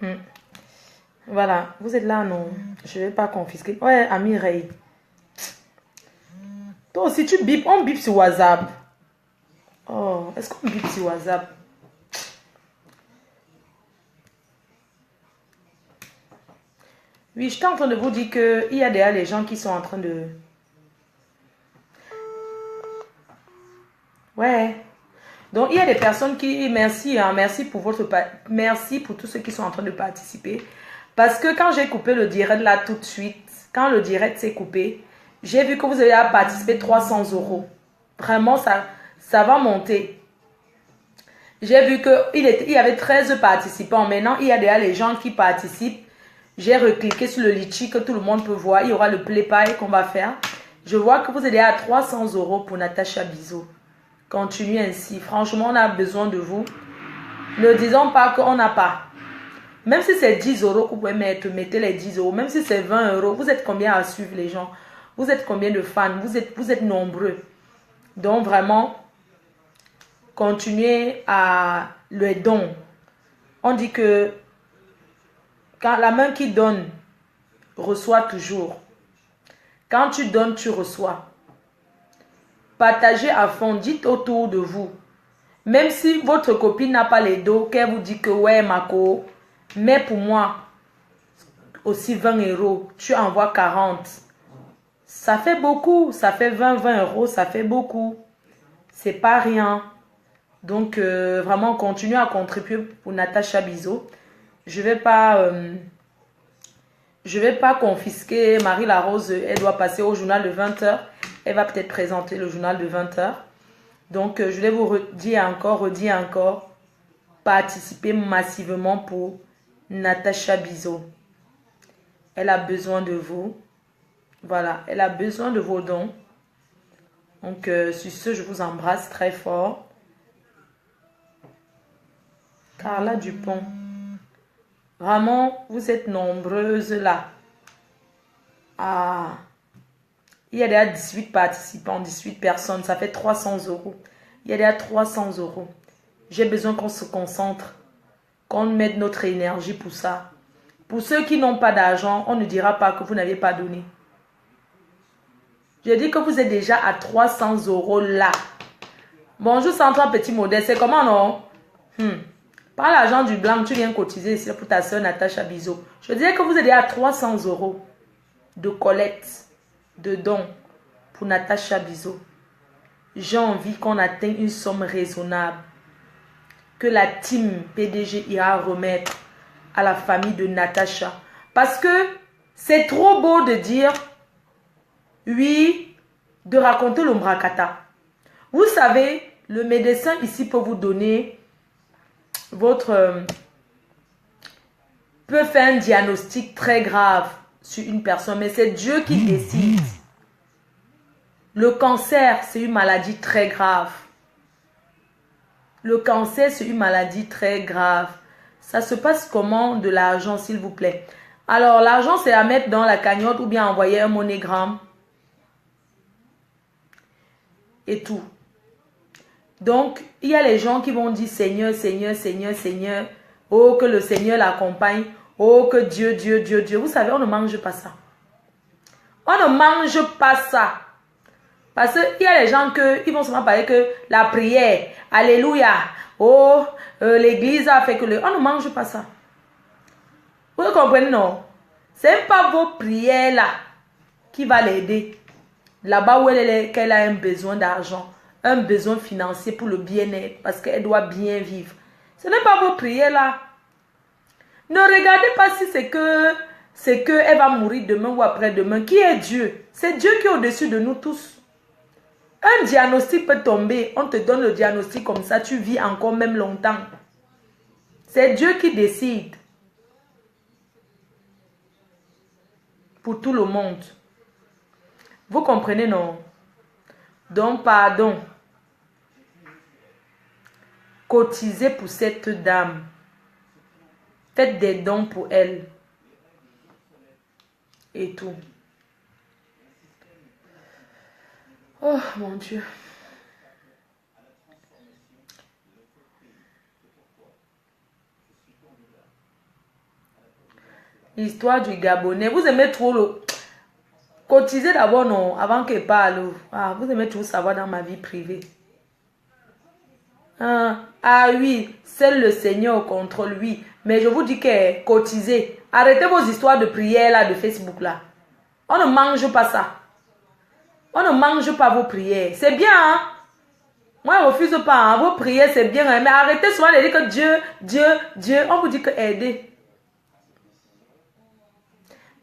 Hmm. Voilà, vous êtes là, non? Je ne vais pas confisquer. Ouais, ami Ray. Toi aussi, tu bip, on bip sur WhatsApp. Oh, est-ce qu'on bip sur WhatsApp? Oui, j'étais en train de vous dire qu'il y a déjà les gens qui sont en train de... Ouais. Donc, il y a des personnes qui... Merci, hein, merci pour votre... Merci pour tous ceux qui sont en train de participer. Parce que quand j'ai coupé le direct là tout de suite, quand le direct s'est coupé, j'ai vu que vous avez participé 300 euros. Vraiment, ça va monter. J'ai vu qu'il y avait 13 participants. Maintenant, il y a déjà les gens qui participent. J'ai recliqué sur le litchi que tout le monde peut voir. Il y aura le play pie qu'on va faire. Je vois que vous êtes à 300 euros pour Natacha Bizot. Continuez ainsi. Franchement, on a besoin de vous. Ne disons pas qu'on n'a pas. Même si c'est 10 euros que vous pouvez mettre, mettez les 10 euros. Même si c'est 20 euros, vous êtes combien à suivre les gens? Vous êtes combien de fans? Vous êtes nombreux. Donc vraiment, continuez à le don. On dit que quand la main qui donne reçoit toujours. Quand tu donnes, tu reçois. Partagez à fond, dites autour de vous. Même si votre copine n'a pas les dos, qu'elle vous dit que ouais, Mako, mais pour moi, aussi 20 euros, tu envoies 40. Ça fait beaucoup, ça fait 20 euros, ça fait beaucoup. C'est pas rien. Donc, vraiment, continue à contribuer pour Natacha Bizot. Je vais pas confisquer Marie Larose. Elle doit passer au journal de 20 h. Elle va peut-être présenter le journal de 20 h. Donc, je vais vous redire encore, participez massivement pour Natacha Bizot. Elle a besoin de vous. Voilà, elle a besoin de vos dons. Donc, sur ce, je vous embrasse très fort. Carla Dupont. Vraiment, vous êtes nombreuses là. Ah, il y a déjà 18 participants, 18 personnes. Ça fait 300 euros. Il y a déjà 300 euros. J'ai besoin qu'on se concentre, qu'on mette notre énergie pour ça. Pour ceux qui n'ont pas d'argent, on ne dira pas que vous n'avez pas donné. Je dis que vous êtes déjà à 300 euros là. Bonjour Sandra Petit Modèle, c'est comment non? Par l'argent du blanc, tu viens cotiser ici pour ta soeur Natacha Bizot. Je disais que vous êtes déjà à 300 euros de collecte, de dons pour Natacha Bizot. J'ai envie qu'on atteigne une somme raisonnable que la team PDG ira remettre à la famille de Natacha. Parce que c'est trop beau de dire, oui, de raconter le mrakata. Vous savez, le médecin ici peut vous donner peut faire un diagnostic très grave sur une personne, mais c'est Dieu qui décide. Le cancer, c'est une maladie très grave. Le cancer, c'est une maladie très grave. Ça se passe comment de l'argent, s'il vous plaît? Alors, l'argent, c'est à mettre dans la cagnotte ou bien envoyer un monogramme. Et tout. Donc, il y a les gens qui vont dire Seigneur, Seigneur, Seigneur, Seigneur. Oh, que le Seigneur l'accompagne. Oh, que Dieu, Dieu, Dieu, Dieu. Vous savez, on ne mange pas ça. On ne mange pas ça. Parce qu'il y a les gens qui vont seulement parler que la prière, alléluia, oh, l'église a fait que le... On ne mange pas ça. Vous comprenez, non? Ce n'est pas vos prières là qui va l'aider. Là-bas où qu'elle a un besoin d'argent, un besoin financier pour le bien-être, parce qu'elle doit bien vivre. Ce n'est pas vos prières là. Ne regardez pas si c'est que elle va mourir demain ou après-demain. Qui est Dieu? C'est Dieu qui est au-dessus de nous tous. Un diagnostic peut tomber, on te donne le diagnostic comme ça, tu vis encore même longtemps. C'est Dieu qui décide. Pour tout le monde. Vous comprenez, non? Donc, pardon. Cotisez pour cette dame. Faites des dons pour elle. Et tout. Oh, mon Dieu. Histoire du Gabonais. Vous aimez trop le... Cotisez d'abord, non, avant qu'il parle. Ah, vous aimez tout savoir dans ma vie privée. Ah oui, seul le Seigneur contrôle, oui. Mais je vous dis que cotisez. Arrêtez vos histoires de prière là, de Facebook là. On ne mange pas ça. On ne mange pas vos prières. C'est bien, hein? Moi, je ne refuse pas. Hein? Vos prières, c'est bien. Hein? Mais arrêtez souvent de dire que Dieu, Dieu, Dieu. On vous dit que aider.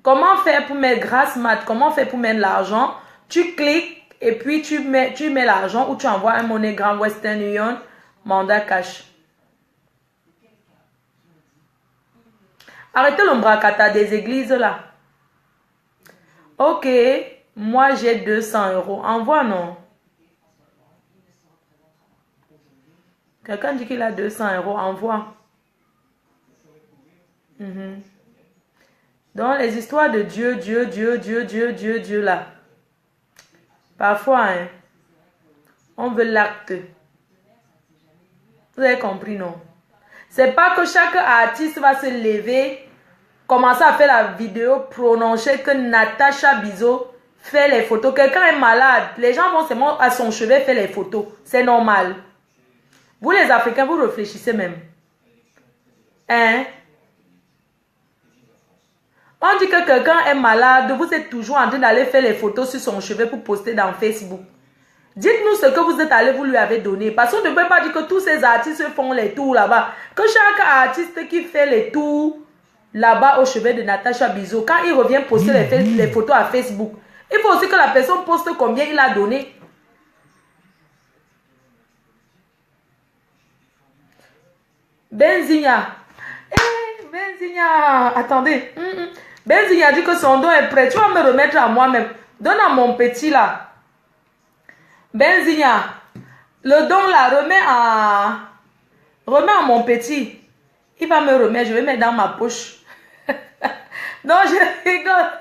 Comment faire pour mettre grâce mat? Comment faire pour mettre l'argent? Tu cliques et puis tu mets l'argent ou tu envoies un MoneyGram, Western Union, mandat cash. Arrêtez l'ombracata des églises là. Ok, moi j'ai 200 euros. Envoie non. Quelqu'un dit qu'il a 200 euros. Envoie. Donc les histoires de Dieu, Dieu, Dieu, Dieu, Dieu, Dieu, Dieu là. Parfois, hein, on veut l'acte. Vous avez compris, non? C'est pas que chaque artiste va se lever, commencer à faire la vidéo, prononcer que Natacha Bizot fait les photos. Quelqu'un est malade. Les gens vont seulement à son chevet faire les photos. C'est normal. Vous les Africains, vous réfléchissez même. Hein? On dit que quelqu'un est malade, vous êtes toujours en train d'aller faire les photos sur son chevet pour poster dans Facebook. Dites-nous ce que vous êtes allé, vous lui avez donné. Parce qu'on ne peut pas dire que tous ces artistes font les tours là-bas. Que chaque artiste qui fait les tours là-bas au chevet de Natacha Bizot, quand il revient poster les photos à Facebook, il faut aussi que la personne poste combien il a donné. Benzigna. Benzigna. Attendez. Benzigna dit que son don est prêt. Tu vas me remettre à moi-même. Donne à mon petit là. Benzigna. Le don là, remets à mon petit. Il va me remettre. Je vais mettre dans ma poche. Non, je rigole.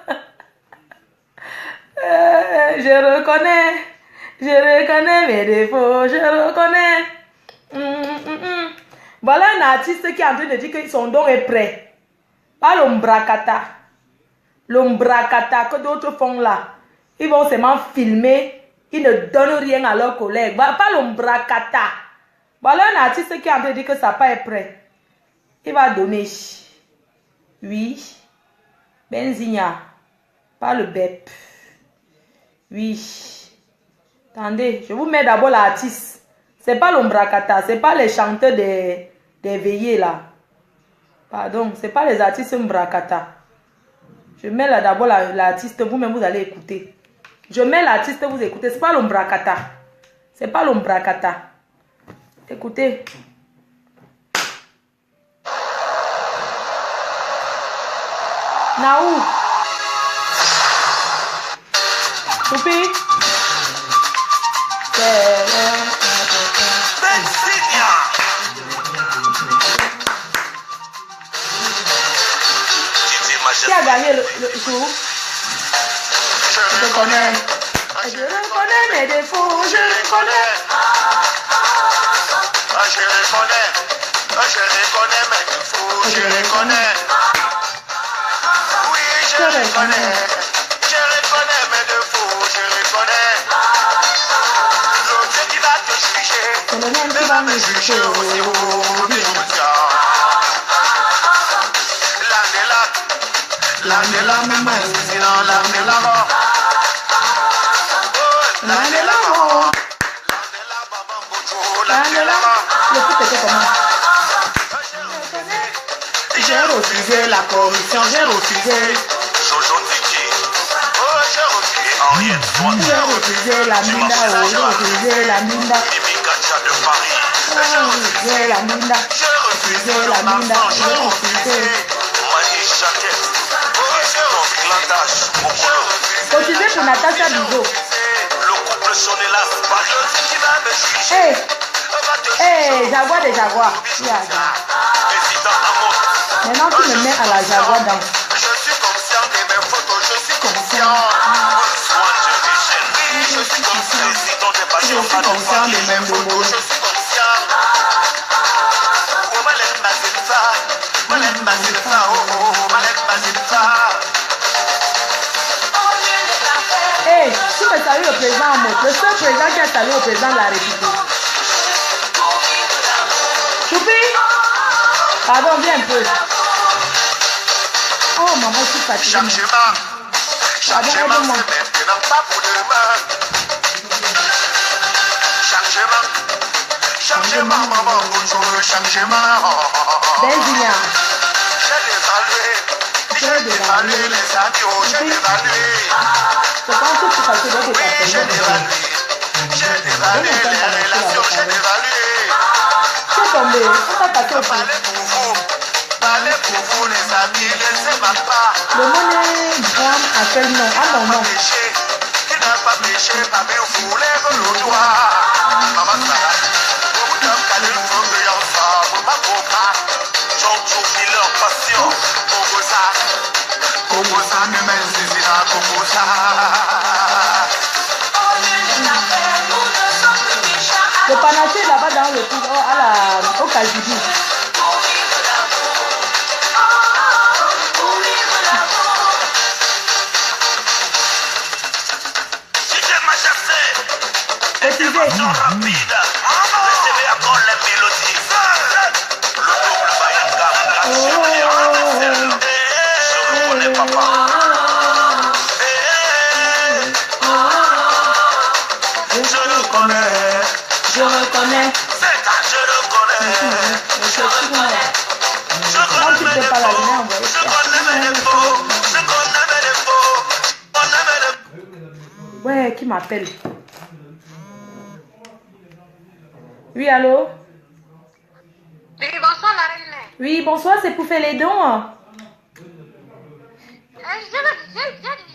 Je reconnais mes défauts. Je reconnais. Voilà un artiste qui est en train de dire que son don est prêt. Pas l'ombracata. L'ombracata que d'autres font là. Ils vont seulement filmer. Ils ne donnent rien à leurs collègues. Pas l'ombracata. Voilà un artiste qui est en train de dire que sa part est prêt. Il va donner. Oui. Benzigna. Pas le BEP. Oui. Attendez, je vous mets d'abord l'artiste. C'est pas l'ombracata. C'est pas les chanteurs des veillées là. Pardon, c'est pas les artistes ombracata. Je mets là d'abord l'artiste, vous-même vous allez écouter. Je mets l'artiste, vous écoutez. C'est pas l'ombracata. C'est pas l'ombracata. Écoutez. Naou. Soupi. Qui a gagné le jour? Je reconnais. Je reconnais mes défauts. Je reconnais. Je reconnais mes défauts. Je reconnais. Oui, je reconnais. Je reconnais mes défauts. Je reconnais. L'autre qui va te juger. C'est le même qui va me juger. L'année-là, même sinon l'année-là mort. L'année-là mort. L'année-là mort. Le foot était comment? J'ai refusé la corruption, j'ai refusé. Jojo Tiki. Oh, j'ai refusé Henriette Swan. J'ai refusé la minda, j'ai refusé la minda. Mimi Gacha de Paris. J'ai refusé la minda. J'ai refusé la minda, j'ai refusé. Mani Jaquette. Cotisez pour Natacha Bizot. Le couple Sonela, c'est pas le qui va me juger. Hey, Jaguar des Jaguars. Maintenant, tu me mets à la Jaguar dans. Je suis conscient de mes photos, je suis conscient. Je suis conscient. Je suis conscient de mes photos, je suis conscient. Oh, Malène Bazilfa. Malène Bazilfa, oh, Malène Bazilfa. président en mode. Le seul président qui a salué au président de la République. Choupi. Pardon, viens un peu. Oh, maman, je suis fatiguée. Chaque chemin, c'est maintenant pas pour demain. Chaque chemin, maman, bonjour, chaque chemin. Benzinia. J'ai dévalué les avions, j'ai dévalué. C'est quand tu passes dans tes Oui, j'ai dévalué les relations, j'ai dévalué. Tu es tombé, on va passer au fond. Parlez pour vous, les amis, laissez ma part. Le MoneyGram a quel nom? Ah, mon nom. Tu n'as pas péché, pas bien, vous lève le doigt. Maman, ça va. Beaucoup d'hommes qui allaient nous faire ensemble, ma coca. J'en leur passion. Kokosa, que même si c'est la Kokosa. Le panaché est là-bas dans le coup, au Kajubi. Rapide, recevez encore les mélodies. Le double Bayanga, je reconnais papa. Je le connais. Je reconnais. C'est quand je le connais. Je reconnais. Je connais mes défauts. Je connais mes défauts. Je connais mes défauts. Je connais mes défauts. Ouais, qui m'appelle? Oui, allô? Oui, bonsoir la reine. Oui, bonsoir, c'est pour faire les dons.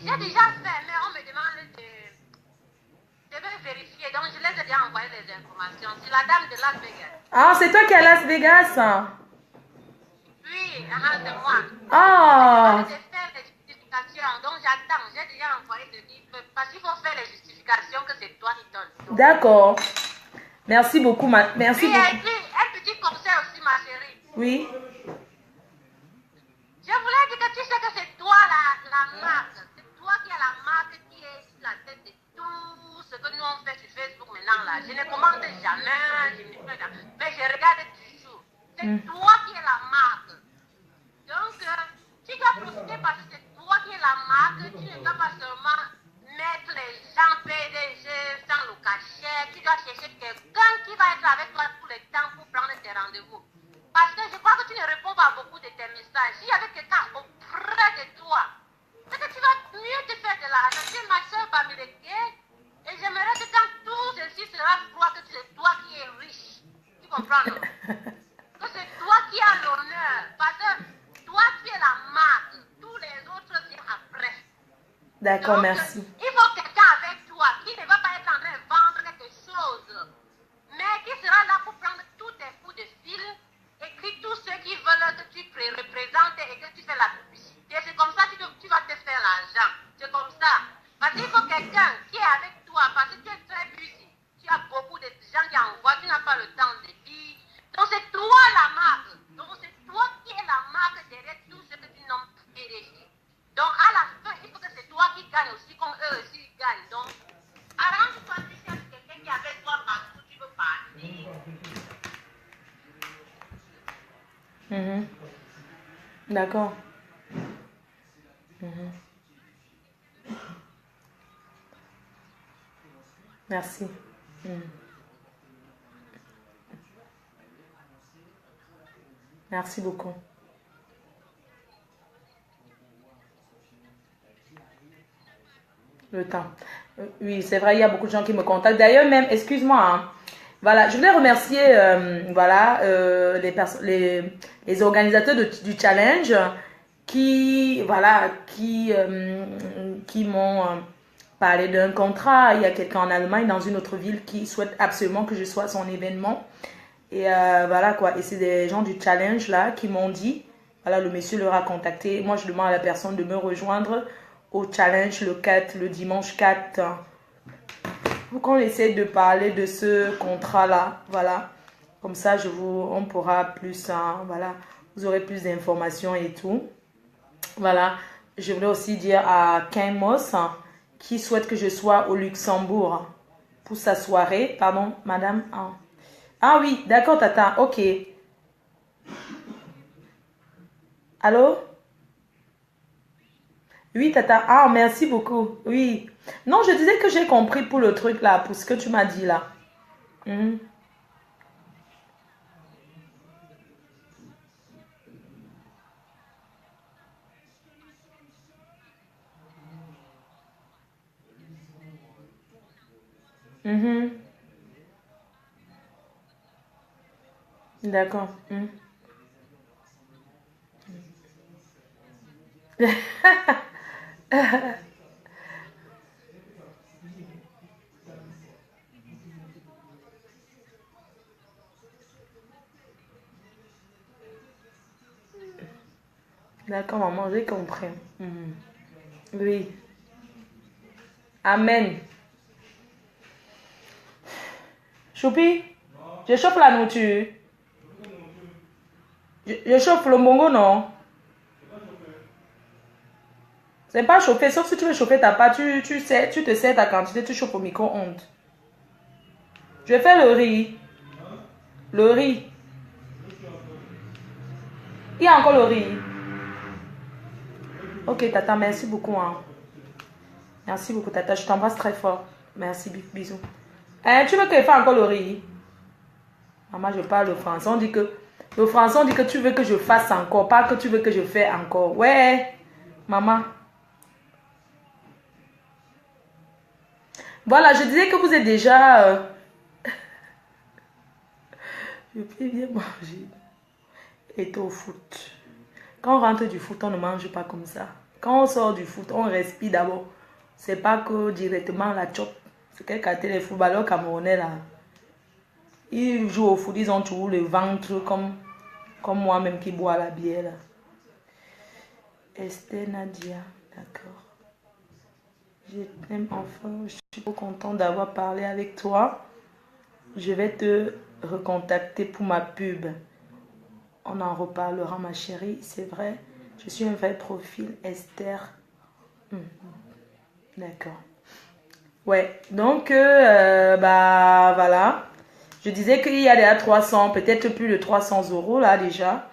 J'ai déjà fait, mais on me demande de vérifier. Donc, je les ai déjà envoyé les informations. C'est la dame de Las Vegas. Ah, c'est toi qui es à Las Vegas? Oui, c'est moi. Ah. Je faire les justifications. Donc, j'attends. J'ai déjà envoyé le livre. Parce qu'il faut faire les justifications que c'est toi qui donnes. D'accord. Merci beaucoup, merci oui, beaucoup. Et puis, un petit conseil aussi, ma chérie. Oui. Je voulais dire que tu sais que c'est toi la marque. C'est toi qui as la marque qui est sur la tête de tout ce que nous on fait sur Facebook maintenant là. Je ne commande jamais, mais je regarde toujours. C'est toi qui es la marque. Donc, tu dois profiter parce que c'est toi qui es la marque. Tu ne dois pas seulement mettre les gens PDG sans le cachet. Tu dois chercher quelqu'un qui va être avec toi tout le temps pour prendre tes rendez-vous. Parce que je crois que tu ne réponds pas à beaucoup de tes messages. S'il y avait quelqu'un auprès de toi, c'est que tu vas mieux te faire de l'argent. Tu es ma soeur Bamileke. Et j'aimerais que quand tout ceci sera croire que c'est toi qui es riche. Tu comprends, non? Que c'est toi qui as l'honneur. Parce que toi, tu es la marque. Tous les autres viennent après. D'accord, Donc, merci. Il faut quelqu'un avec toi qui ne va pas être en train de vendre quelque chose, mais qui sera là pour prendre tous tes coups de fil, écrit tous ceux qui veulent que tu représentes et que tu fais la publicité. C'est comme ça que tu vas te faire l'argent. C'est comme ça. Parce qu'il faut quelqu'un qui est avec toi, parce que tu es très busy. Tu as beaucoup de gens qui envoient, tu n'as pas le temps de dire. Donc c'est toi la marque. Donc c'est toi qui es la marque derrière tout ce que tu nommes PDG. Donc à la fin, il faut que c'est toi qui gagne aussi, comme eux aussi gagnent. Donc arrange-toi si tu as quelqu'un qui est avec toi partout, tu veux partir. D'accord. Merci. Merci beaucoup. Le temps. Oui, c'est vrai, il y a beaucoup de gens qui me contactent. D'ailleurs, même, excuse-moi, hein. Voilà, je voulais remercier les organisateurs du challenge qui m'ont parlé d'un contrat. Il y a quelqu'un en Allemagne, dans une autre ville, qui souhaite absolument que je sois à son événement. Et voilà quoi. Et c'est des gens du challenge là qui m'ont dit, voilà, le monsieur leur a contacté. Moi, je demande à la personne de me rejoindre au challenge le dimanche 4. Pour qu'on essaie de parler de ce contrat-là, voilà. Comme ça, on pourra plus, voilà, vous aurez plus d'informations et tout. Voilà. Je voulais aussi dire à Ken Moss, qui souhaite que je sois au Luxembourg pour sa soirée. Pardon, madame. Ah oui, d'accord, Tata. Ok. Allô? Oui, Tata. Ah, merci beaucoup. Oui. Non, je disais que j'ai compris pour le truc là, pour ce que tu m'as dit là. Mhm. Mhm. D'accord. Mhm. D'accord, maman, j'ai compris. Mhm. Oui. Amen. Choupi, je chauffe la nourriture. Je chauffe le bongo, non? C'est pas chauffé, sauf si tu veux chauffer ta pâte, tu te sers ta quantité, tu chauffes au micro-ondes. Je fais le riz. Le riz. Il y a encore le riz. Ok, Tata, merci beaucoup. Hein. Merci beaucoup, Tata. Je t'embrasse très fort. Merci, bisous. Tu veux que je fasse encore le riz? Maman, je parle le français. On dit que le français, on dit que tu veux que je fasse encore, pas que tu veux que je fasse encore. Ouais, maman. Voilà, je disais que vous êtes déjà... Je peux bien manger. Et au foot. Quand on rentre du foot, on ne mange pas comme ça. Quand on sort du foot, on respire d'abord. C'est pas que directement la chope. C'est quelqu'un les footballeurs camerounais là. Ils jouent au foot, ils ont toujours le ventre comme moi-même qui bois la bière là. Esther Nadia, d'accord. Je t'aime enfin. Je suis trop contente d'avoir parlé avec toi. Je vais te recontacter pour ma pub. On en reparlera, ma chérie. C'est vrai. Je suis un vrai profil, Esther. D'accord. Ouais. Donc, bah, voilà. Je disais qu'il y a déjà 300, peut-être plus de 300 € là déjà.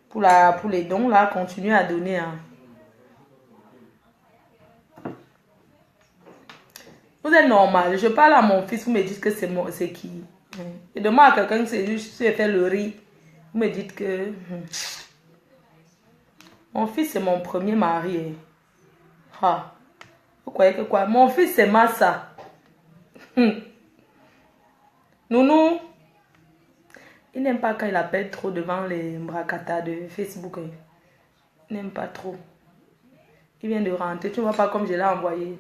Pour les dons, là. Continuez à donner. Hein. Vous êtes normal. Je parle à mon fils. Vous me dites que c'est qui. Et demande à quelqu'un qui sait faire le riz. Vous me dites que... Mon fils, c'est mon premier mari. Ah. Vous croyez que quoi? Mon fils, c'est Massa. Nounou. Il n'aime pas quand il appelle trop devant les bracata de Facebook. Il n'aime pas trop. Il vient de rentrer. Tu ne vois pas comme je l'ai envoyé.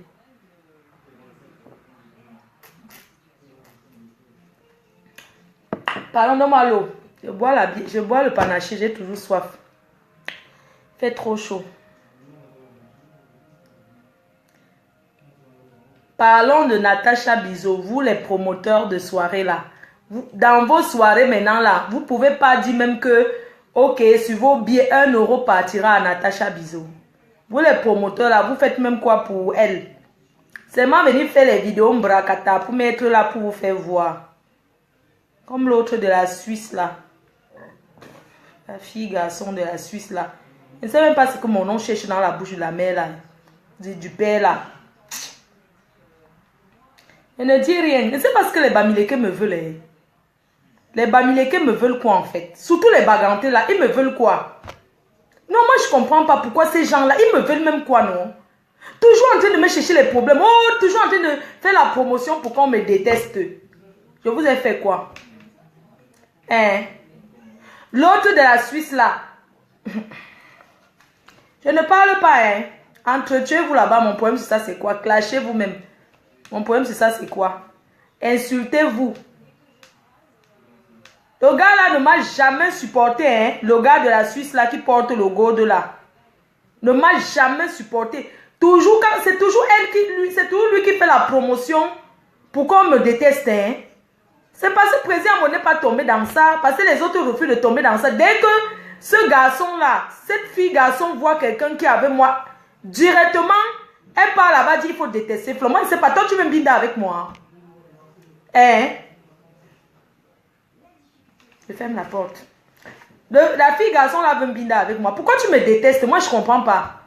Parlons de moi l'eau. Je bois le panaché. J'ai toujours soif. Fait trop chaud. Parlons de Natacha Bizot. Vous les promoteurs de soirée là. Dans vos soirées maintenant là, vous ne pouvez pas dire même que, ok, sur vos billets, 1 € partira à Natacha Bizot. Vous les promoteurs là, vous faites même quoi pour elle? C'est moi venir faire les vidéos bracata pour mettre là pour vous faire voir. Comme l'autre de la Suisse là. La fille garçon de la Suisse là. Je ne sais même pas ce que mon nom cherche dans la bouche de la mère là. Du père là. Je ne dis rien. Je ne sais pas ce que les Bamileke me veulent. Les Bamileke me veulent quoi en fait? Surtout les Bagantés là, ils me veulent quoi? Non, moi je comprends pas pourquoi ces gens là, ils me veulent même quoi non? Toujours en train de me chercher les problèmes. Oh, toujours en train de faire la promotion pour qu'on me déteste. Je vous ai fait quoi? Hein? L'autre de la Suisse là. Je ne parle pas, hein. Entretuez-vous là-bas, mon problème c'est ça, c'est quoi? Clashez vous-même. Mon problème c'est ça, c'est quoi? Insultez-vous. Le gars là ne m'a jamais supporté, hein. Le gars de la Suisse là qui porte le gold là. Ne m'a jamais supporté. Toujours, c'est toujours c'est toujours lui qui fait la promotion pour qu'on me déteste, hein. C'est parce que le président n'est pas tombé dans ça, parce que les autres refusent de tomber dans ça. Dès que ce garçon-là, cette fille-garçon voit quelqu'un qui est avec moi, directement, Elle part là-bas, dit il faut détester Flo. Moi, je ne sais pas, toi, tu veux binda avec moi. Hein? Je ferme la porte. La fille garçon là veut binda avec moi. Pourquoi tu me détestes? Moi, je ne comprends pas.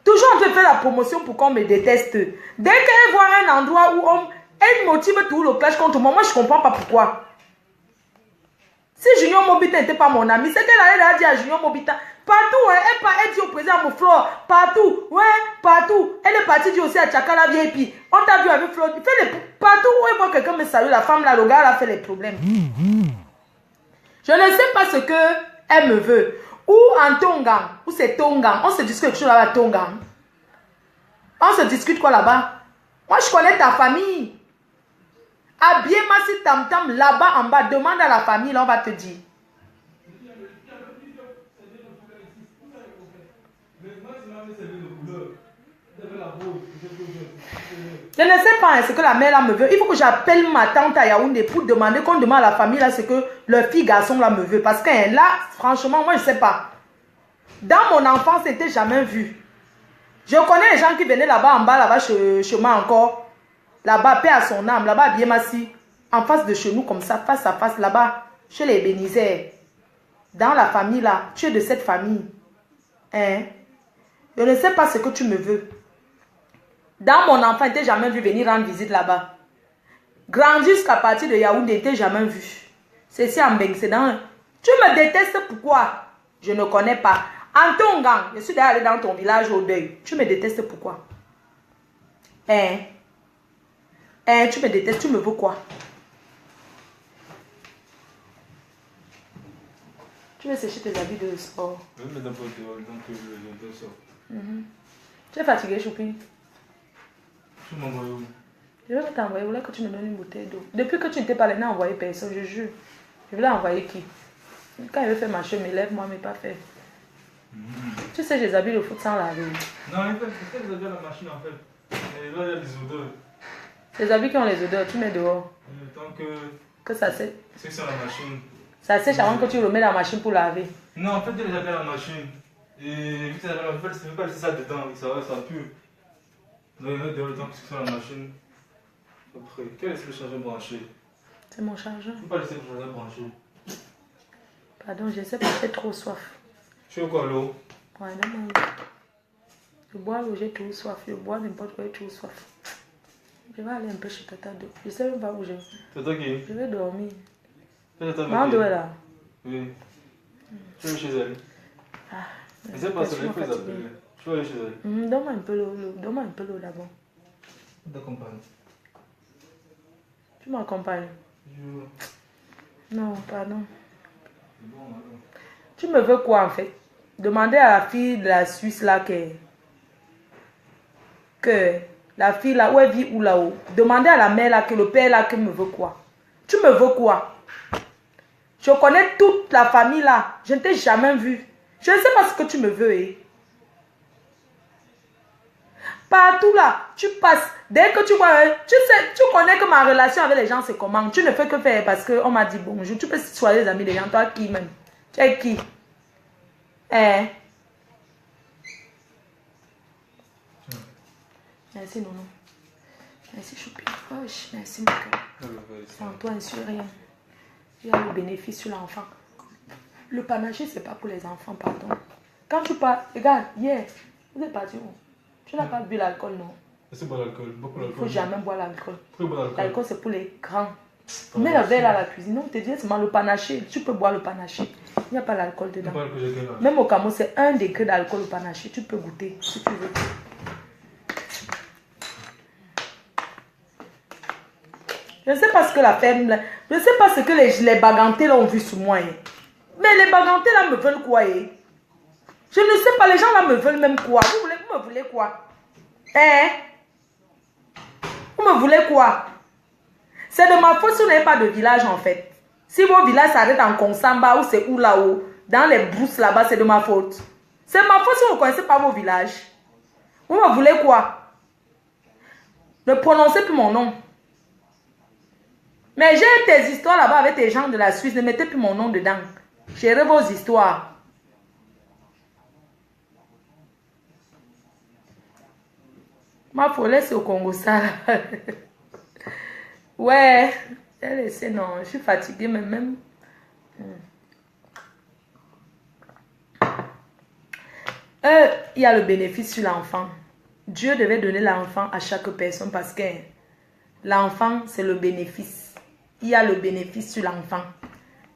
Toujours on te fait la promotion pour qu'on me déteste. Dès qu'elle voit un endroit où elle motive tout le clash contre moi, moi, je ne comprends pas pourquoi. Si Junior Mobita n'était pas mon ami, c'est qu'elle allait dire à Junior Mobita, partout, hein, elle dit au président Mouflor, partout, ouais, partout. Elle est partie dire aussi à Tchakala VIP. On t'a vu avec Flor, partout où elle voit quelqu'un me salue, la femme là, le gars là fait les problèmes. Je ne sais pas ce qu'elle me veut. Ou en Tongan, ou c'est Tongan, on se discute quelque chose là-bas, Tongan. On se discute quoi là-bas? Moi, je connais ta famille. À bien massi tam tam là-bas en bas, demande à la famille, là on va te dire. Je ne sais pas hein, ce que la mère là me veut. Il faut que j'appelle ma tante à Yaoundé pour demander qu'on demande à la famille là ce que leur fille garçon là me veut. Parce que là, franchement, moi je ne sais pas. Dans mon enfance, c'était jamais vu. Je connais les gens qui venaient là-bas en bas, là-bas chez moi encore. Là-bas, paix à son âme, là-bas, bien massi. En face de chez nous, comme ça, face à face, là-bas, chez les bénisères. Dans la famille, là, tu es de cette famille. Hein? Je ne sais pas ce que tu me veux. Dans mon enfant, je n'ai jamais vu venir rendre visite là-bas. Grandir jusqu'à partir de Yaoundé, je n'ai jamais vu. C'est ici en Beng, c'est dans... Tu me détestes pourquoi? Je ne connais pas. En Tongan, je suis allé dans ton village au deuil. Tu me détestes pourquoi? Hein? Tu me détestes, tu me veux quoi? Tu veux sécher tes habits de sport? Je vais mettre un peu de temps que je sors. Tu es fatigué, Choupi? Tu m'envoies où? Je vais t'envoyer, je voulais que tu me donnes une bouteille d'eau. Depuis que tu ne t'es pas allé, envoyé personne, je jure. Je voulais envoyer qui? Quand il veut faire marcher mes lèvres, moi, mais pas faire. Tu sais, j'ai les habits de foot sans laver. Non, en fait, vous avez la machine en fait. Et là, il y a des odeurs. Les habits qui ont les odeurs, tu mets dehors. Tant que ça sèche. C'est sur la machine. Ça sèche avant que tu le mets dans la machine pour laver. Non, en fait, il y a déjà la machine. Et vu que c'est la machine, c'est même pas laisser ça dedans, ça pue. Donc, il met dehors le temps que c'est sur la machine. Après, quel est le chargeur branché? C'est mon chargeur. Tu ne peux pas laisser le chargeur branché. Pardon, je sais pas, j'ai trop soif. Tu veux quoi, l'eau? Ouais, donne-moi. Je bois l'eau, j'ai toujours soif. Je bois n'importe quoi, j'ai toujours soif. Je vais aller un peu chez Tata Do. Je sais même pas où je vais. Tata qui? Je vais dormir. Maman Maman est là. Oui. Tu veux chez elle? Je sais pas, c'est les plus appelés. Tu veux aller chez elle? Donne-moi un peu l'eau. Donne-moi un peu l'eau d'abord. Je t'accompagne. Tu m'accompagnes? Non, pardon. Bon, alors. Tu me veux quoi en fait? Demander à la fille de la Suisse là que la fille là où elle vit ou là-haut. Demander à la mère là que le père là que me veut quoi? Tu me veux quoi? Je connais toute la famille là. Je ne t'ai jamais vu. Je ne sais pas ce que tu me veux. Partout là, tu passes. Dès que tu vois, tu sais, tu connais que ma relation avec les gens c'est comment. Tu ne fais que faire parce qu'on m'a dit bonjour. Tu peux choisir les amis des gens. Toi qui même? Tu es qui? Merci Nono. Merci Choupi. Merci mon cœur. Sans toi, je suis rien. Il y a le bénéfice sur l'enfant. Le panaché, c'est pas pour les enfants, pardon. Quand tu pars, regarde, hier, vous êtes parti où? Tu n'as pas bu l'alcool, non? C'est pas l'alcool, beaucoup d'alcool. Il ne faut jamais boire l'alcool. L'alcool, l'alcool c'est pour les grands. Mets le verre à la cuisine. Non, on te dit seulement le panaché. Tu peux boire le panaché. Il n'y a pas l'alcool dedans. Même au Cameroun, c'est 1 degré d'alcool au panaché. Tu peux goûter si tu veux. Je ne sais pas ce que la femme... Je ne sais pas ce que les bagantés là ont vu sur moi. Mais les bagantés là me veulent quoi? Je ne sais pas, les gens là me veulent même quoi? Vous me voulez quoi? Vous me voulez quoi? C'est de ma faute si vous n'avez pas de village en fait. Si vos villages s'arrêtent en Konsamba ou c'est où là-haut, dans les brousses là-bas, c'est de ma faute. C'est ma faute si vous ne connaissez pas vos villages. Vous me voulez quoi? Ne prononcez plus mon nom. Mais j'ai tes histoires là-bas avec tes gens de la Suisse. Ne mettez plus mon nom dedans. Gérez vos histoires. Ma folie, c'est au Congo, ça. Ouais. J'ai laissé, non. Je suis fatiguée, mais même. Il y a le bénéfice sur l'enfant. Dieu devait donner l'enfant à chaque personne parce que l'enfant, c'est le bénéfice. Il y a le bénéfice sur l'enfant.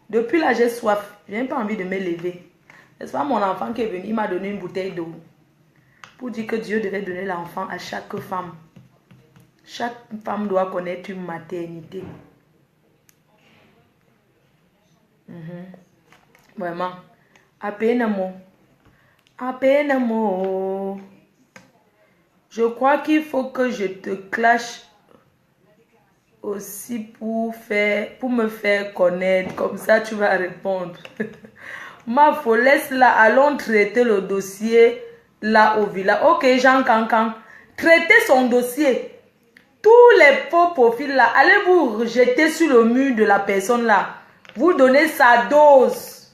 Depuis là, j'ai soif. Je n'ai pas envie de me lever. C'est pas mon enfant qui est venu, il m'a donné une bouteille d'eau. Pour dire que Dieu devait donner l'enfant à chaque femme. Chaque femme doit connaître une maternité. Vraiment. À peine un mot. À peine un mot. Je crois qu'il faut que je te clash aussi pour me faire connaître. Comme ça, tu vas répondre. Ma follesse là, allons traiter le dossier là au village. Ok, Jean Cancan. Traitez son dossier. Tous les faux profils là, allez vous rejeter sur le mur de la personne là. Vous donnez sa dose.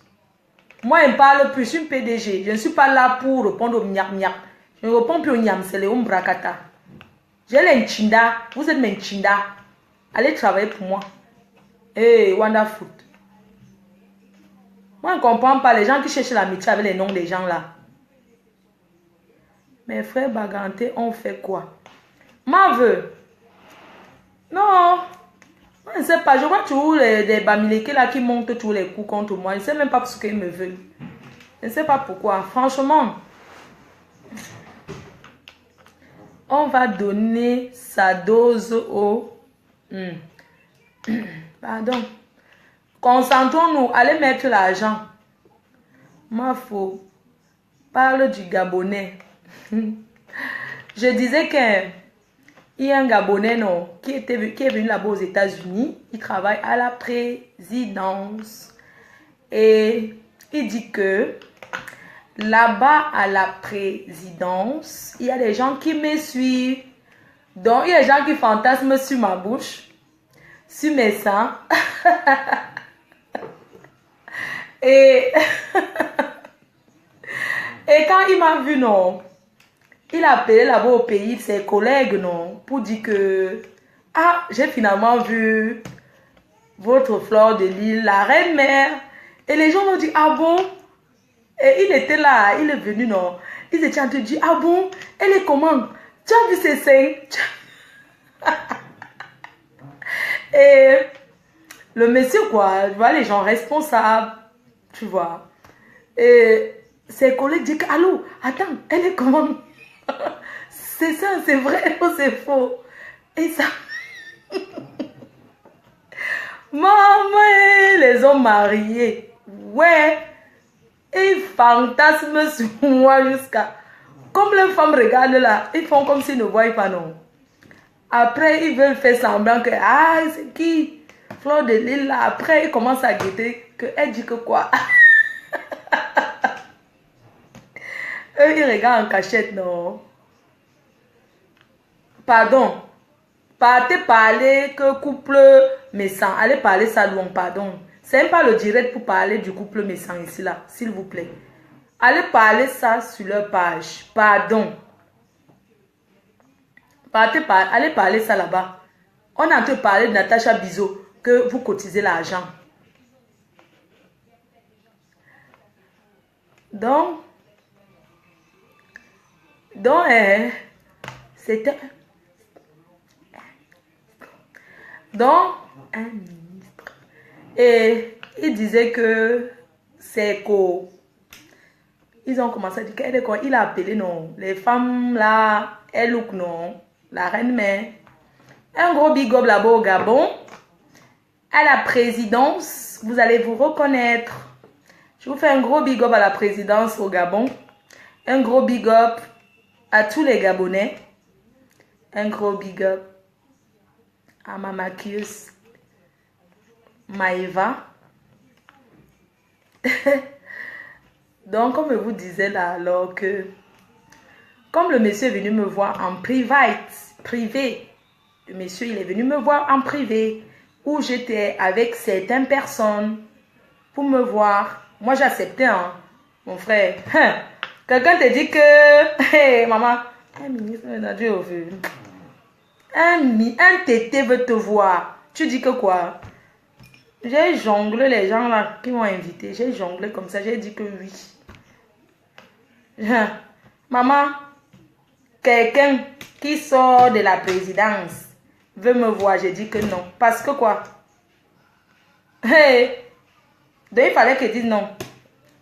Moi, je ne parle plus, je suis une PDG. Je ne suis pas là pour répondre au miak-miak. Je ne réponds plus au niam, c'est les umbrakata. J'ai les nchinda. Vous êtes mes nchinda. Allez travailler pour moi. Hey, wonderful. Moi, je ne comprends pas les gens qui cherchent l'amitié avec les noms des gens là. Mes frères Baganté ont fait quoi? Ma veuve. Non. Je ne sais pas. Je vois toujours des Bamileke là qui montent tous les coups contre moi. Je ne sais même pas ce qu'ils me veulent. Je ne sais pas pourquoi. Franchement. On va donner sa dose au... Pardon. Concentrons-nous. Allez mettre l'argent. Ma faux. Parle du Gabonais. Je disais qu'il y a un Gabonais non, qui est venu là-bas aux États-Unis. Il travaille à la présidence. Et il dit que là-bas à la présidence, il y a des gens qui me suivent. Donc, il y a des gens qui fantasment sur ma bouche, sur mes seins. Et quand il m'a vu, non, il a appelé là-bas au pays ses collègues, non, pour dire que, ah, j'ai finalement vu votre fleur de l'île, la reine-mère. Et les gens m'ont dit, ah bon? Et il était là, il est venu, non. Ils étaient en train de dire, ah bon? Elle est comment? Tu as vu ses seins? Et le monsieur, quoi, tu vois, les gens responsables, tu vois. Et ses collègues disent, allô, attends, elle est comment? C'est ça, c'est vrai ou c'est faux? Et ça... Maman, les hommes mariés, ouais, ils fantasment sur moi jusqu'à... Comme les femmes regardent là, ils font comme s'ils ne voient pas, non. Après, ils veulent faire semblant que, ah, c'est qui? Fleur de l'île là. Après, ils commencent à guetter que elle dit que quoi? Eux, ils regardent en cachette, non. Pardon. Partez parler que couple méchant. Allez parler ça loin, pardon. C'est même pas le direct pour parler du couple méchant ici, là, s'il vous plaît. Allez parler ça sur leur page. Pardon. Allez parler ça là-bas. On est en train de parler de Natacha Bizot, que vous cotisez l'argent. Donc, c'était... Donc, un ministre. Et il disait que c'est quoi? Ils ont commencé à dire qu'elle est quoi? Il a appelé, non, les femmes là, elles look, non, la reine-mère. Un gros big up là-bas au Gabon. À la présidence, vous allez vous reconnaître. Je vous fais un gros big up à la présidence au Gabon. Un gros big up à tous les Gabonais. Un gros big up à ma maquilleuse Maëva. Donc, comme je vous disais là, alors que, comme le monsieur est venu me voir en privé, le monsieur il est venu me voir en privé, où j'étais avec certaines personnes pour me voir. Moi, j'acceptais, hein, mon frère. Quelqu'un te dit que, hey, maman, Un ministre, un tété veut te voir. Tu dis que quoi? J'ai jonglé les gens là qui m'ont invité. J'ai jonglé comme ça. J'ai dit que oui. Maman, quelqu'un qui sort de la présidence veut me voir. J'ai dit que non. Parce que quoi? Hey! Donc il fallait qu'elle dise non.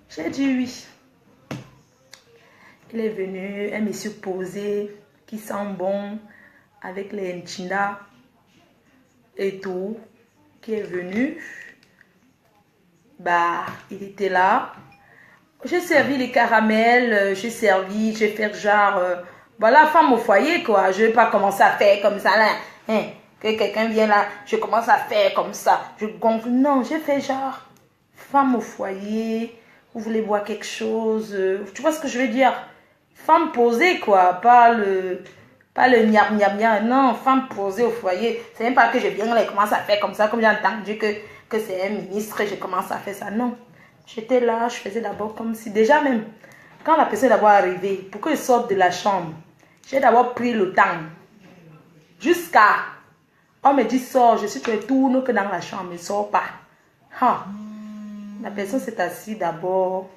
J'ai dit oui. Il est venu, un monsieur posé, qui sent bon, avec les nchinda et tout, qui est venu. Bah, il était là. J'ai servi les caramels, j'ai fait genre, voilà, femme au foyer, quoi. Je ne vais pas commencer à faire comme ça, là. Hein, que quelqu'un vient là, je commence à faire comme ça. Je gonfle. Non, j'ai fait genre, femme au foyer, vous voulez boire quelque chose. Tu vois ce que je veux dire? Femme posée, quoi. Pas le niam niam niam. Non, femme posée au foyer. C'est même pas que je viens là et commence à faire comme ça, comme j'ai entendu que c'est un ministre et je commence à faire ça. Non. J'étais là, je faisais d'abord comme si... Déjà même, quand la personne est d'abord arrivée, pour qu'elle sorte de la chambre, j'ai d'abord pris le temps. Jusqu'à... On me dit, sors, je suis tourne que dans la chambre, ne sors pas. La personne s'est assise d'abord.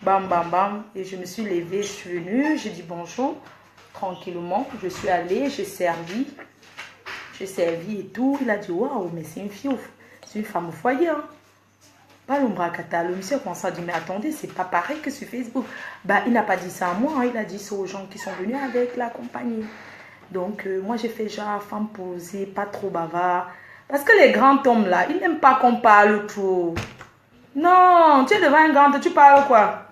Bam, bam, bam. Et je me suis levée, je suis venue, j'ai dit bonjour. Tranquillement, je suis allée, j'ai servi. J'ai servi et tout. Il a dit, waouh, mais c'est une fille, c'est une femme au foyer, hein. Pas l'ombracata. Le monsieur a commencé à dire, mais attendez, c'est pas pareil que sur Facebook. Bah, il n'a pas dit ça à moi, hein. Il a dit ça aux gens qui sont venus avec la compagnie. Donc, moi, j'ai fait genre femme posée, pas trop bavard. Parce que les grands hommes là, ils n'aiment pas qu'on parle trop. Non, tu es devant un grand, tu parles quoi?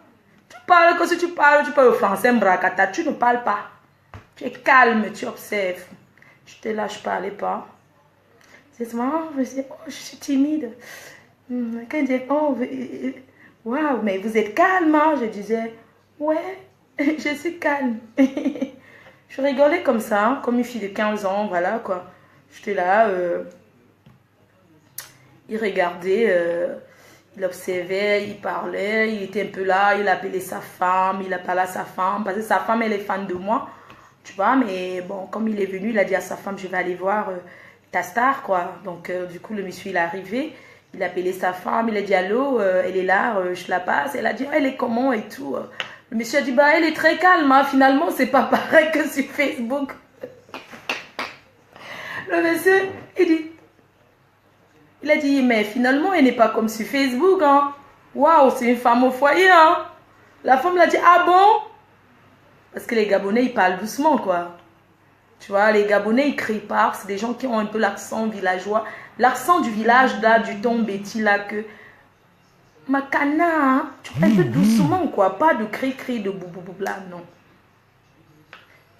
Tu parles que si tu parles français, m'bracata, tu ne parles pas. Tu es calme, tu observes. J'étais là, je parlais pas. C'est marrant, je dis, oh, je suis timide. Quand il dit, oh, waouh, mais vous êtes calme, hein? Je disais, ouais, je suis calme. Je rigolais comme ça, hein, comme une fille de 15 ans, voilà quoi. J'étais là, il regardait, il observait, il parlait, il était un peu là, il appelait sa femme, il a parlé à sa femme, parce que sa femme, elle est fan de moi, tu vois, mais bon, comme il est venu, il a dit à sa femme, je vais aller voir ta star, quoi. Donc, du coup, le monsieur, il est arrivé. Il a appelé sa femme, il a dit allô, elle est là, je la passe. Elle a dit, elle est comment et tout. Le monsieur a dit, bah elle est très calme, hein. Finalement, c'est pas pareil que sur Facebook. Le monsieur, il a dit, mais finalement, elle n'est pas comme sur Facebook, hein. Waouh, c'est une femme au foyer, hein. La femme l'a dit, ah bon? Parce que les Gabonais, ils parlent doucement, quoi. Tu vois, les Gabonais, ils crient pas. C'est des gens qui ont un peu l'accent villageois. L'accent du village, là, du ton Betty, là, que... Makana, hein, tu fais un peu doucement, quoi. Pas de cri-cri, de boubou, là, non.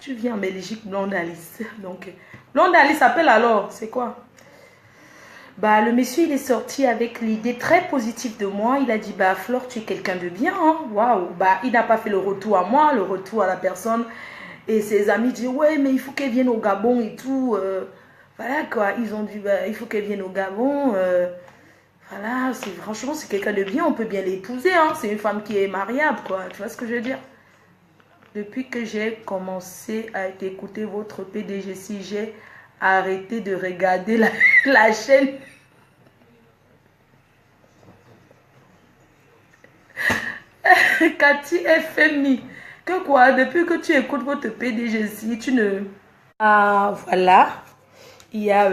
Tu viens en Belgique, Blonde Alice. Donc, Blonde Alice appelle alors, c'est quoi? Bah, le monsieur, il est sorti avec l'idée très positive de moi. Il a dit, bah, Flore, tu es quelqu'un de bien, hein. Waouh. Bah, il n'a pas fait le retour à moi, le retour à la personne. Et ses amis disent, ouais, mais il faut qu'elle vienne au Gabon et tout. Voilà, quoi. Ils ont dit, bah, il faut qu'elle vienne au Gabon. Voilà, franchement, c'est quelqu'un de bien. On peut bien l'épouser, hein. C'est une femme qui est mariable, quoi. Tu vois ce que je veux dire? Depuis que j'ai commencé à écouter votre PDG, si j'ai arrêté de regarder la chaîne. Cathy FMI. Que quoi? Depuis que tu écoutes votre PDG, si tu ne... Ah, voilà. Il y a...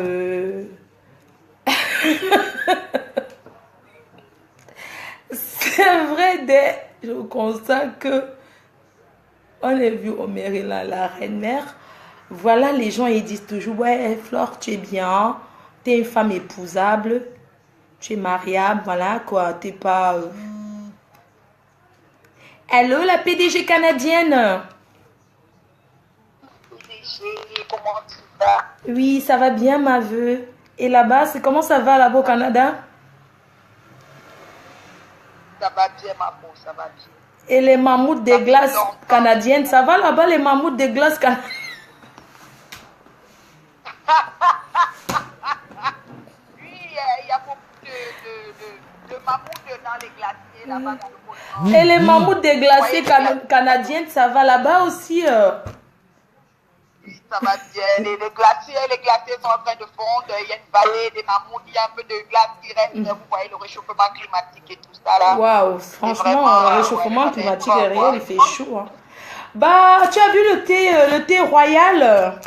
C'est vrai, je constate que... On est vu au Maryland, la reine-mère. Voilà, les gens, ils disent toujours, ouais, Flore, tu es bien. Tu es une femme épousable. Tu es mariable, voilà, quoi. Tu n'es pas... Allô, la PDG canadienne? PDG, comment tu vas? Oui, ça va bien, ma veuve. Et là-bas, comment ça va là-bas au Canada? Ça va bien, ma peau, ça va bien. Et les mammouths de glace canadiennes, ça va là-bas, les mammouths de glace canadiennes? Oui, il y a beaucoup de mammouths dans les glaciers là-bas dans le monde. Et les mammouths de glaciers canadiennes, ça va là-bas aussi? ça va bien. Les glaciers sont en train de fondre. Il y a une vallée, des mammouths, il y a un peu de glace qui reste. Vous voyez le réchauffement climatique et tout ça là. Waouh, franchement, vraiment, le réchauffement climatique est réel, quoi. il fait chaud. Hein. Bah, tu as vu le thé royal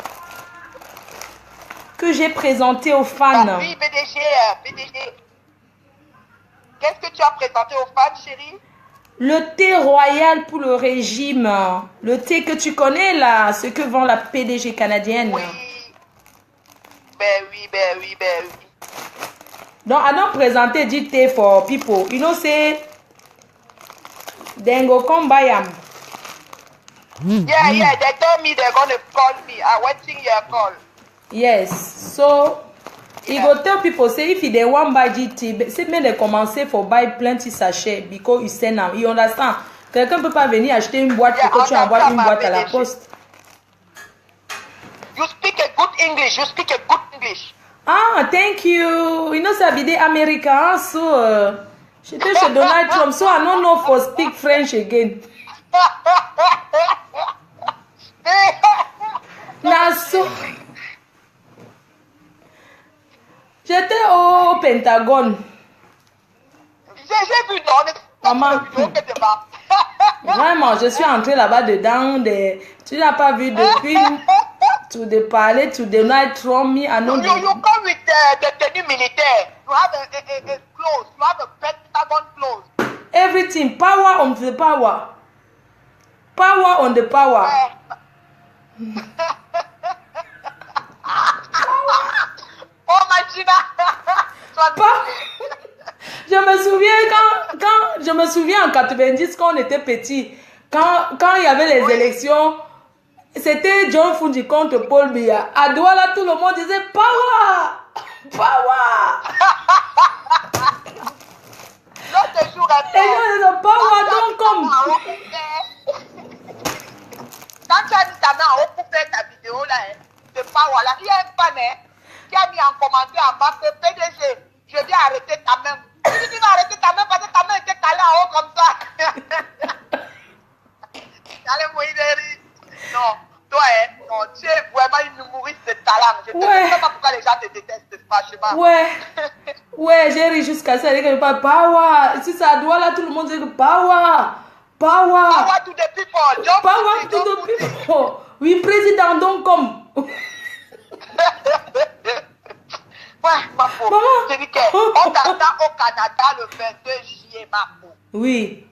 que j'ai présenté aux fans? Ah, oui, PDG. Qu'est-ce que tu as présenté aux fans, chérie? Le thé royal pour le régime. Le thé que tu connais là, ce que vend la PDG canadienne. Oui. Ben oui. Donc, I don't présenter du thé for people. You know, say, then go come buy them. Yeah, they told me they're going to call me. I'm waiting your call. Yes, so he go tell people say if they want buy GT, c'est même de commencer for buy plenty sachets because you send them. You understand? Quelqu'un peut pas venir acheter une boîte pour que tu envoies une boîte à la poste. You speak a good English. Ah, thank you. You know, ça veut dire américain, so j'étais chez Donald Trump, so I don't know for speak French again. Na so. J'étais au Pentagone. J'ai vu dans Maman. Vraiment, je suis entrée là-bas dedans. Tu n'as pas vu depuis to the parler to Donald Trump. Me, I know you come with the tenue militaire. You have a clothes. You have a Pentagon clothes. Everything. Power on the power. Power on the power. Oh, Machina. Je me souviens en 90 quand on était petit, quand il y avait les élections, c'était John Fundi contre Paul Biya. À Douala, tout le monde disait power, power. L'autre jour, Et je disais power, donc comme. Quand tu as mis ta main en haut pour faire ta vidéo là, de power là, il y a un fan qui a mis en commentaire en bas que PDG, je viens arrêter ta main. Tu vas arrêter ta main parce que ta main était calée en haut comme ça. Allez, Moïderi. Non, toi, non, tu es vraiment une humoriste de talent. Je ne sais pas pourquoi les gens te détestent, franchement. Ouais, j'ai ri jusqu'à ça. Je pas power. Si ça doit là, tout le monde dit power. Power. Power to the people. Power to the people. Oui, président, donc comme. Ouais, ma pauvre. Je dis qu'on t'attend au Canada le 22 juillet, ma pauvre. Oui.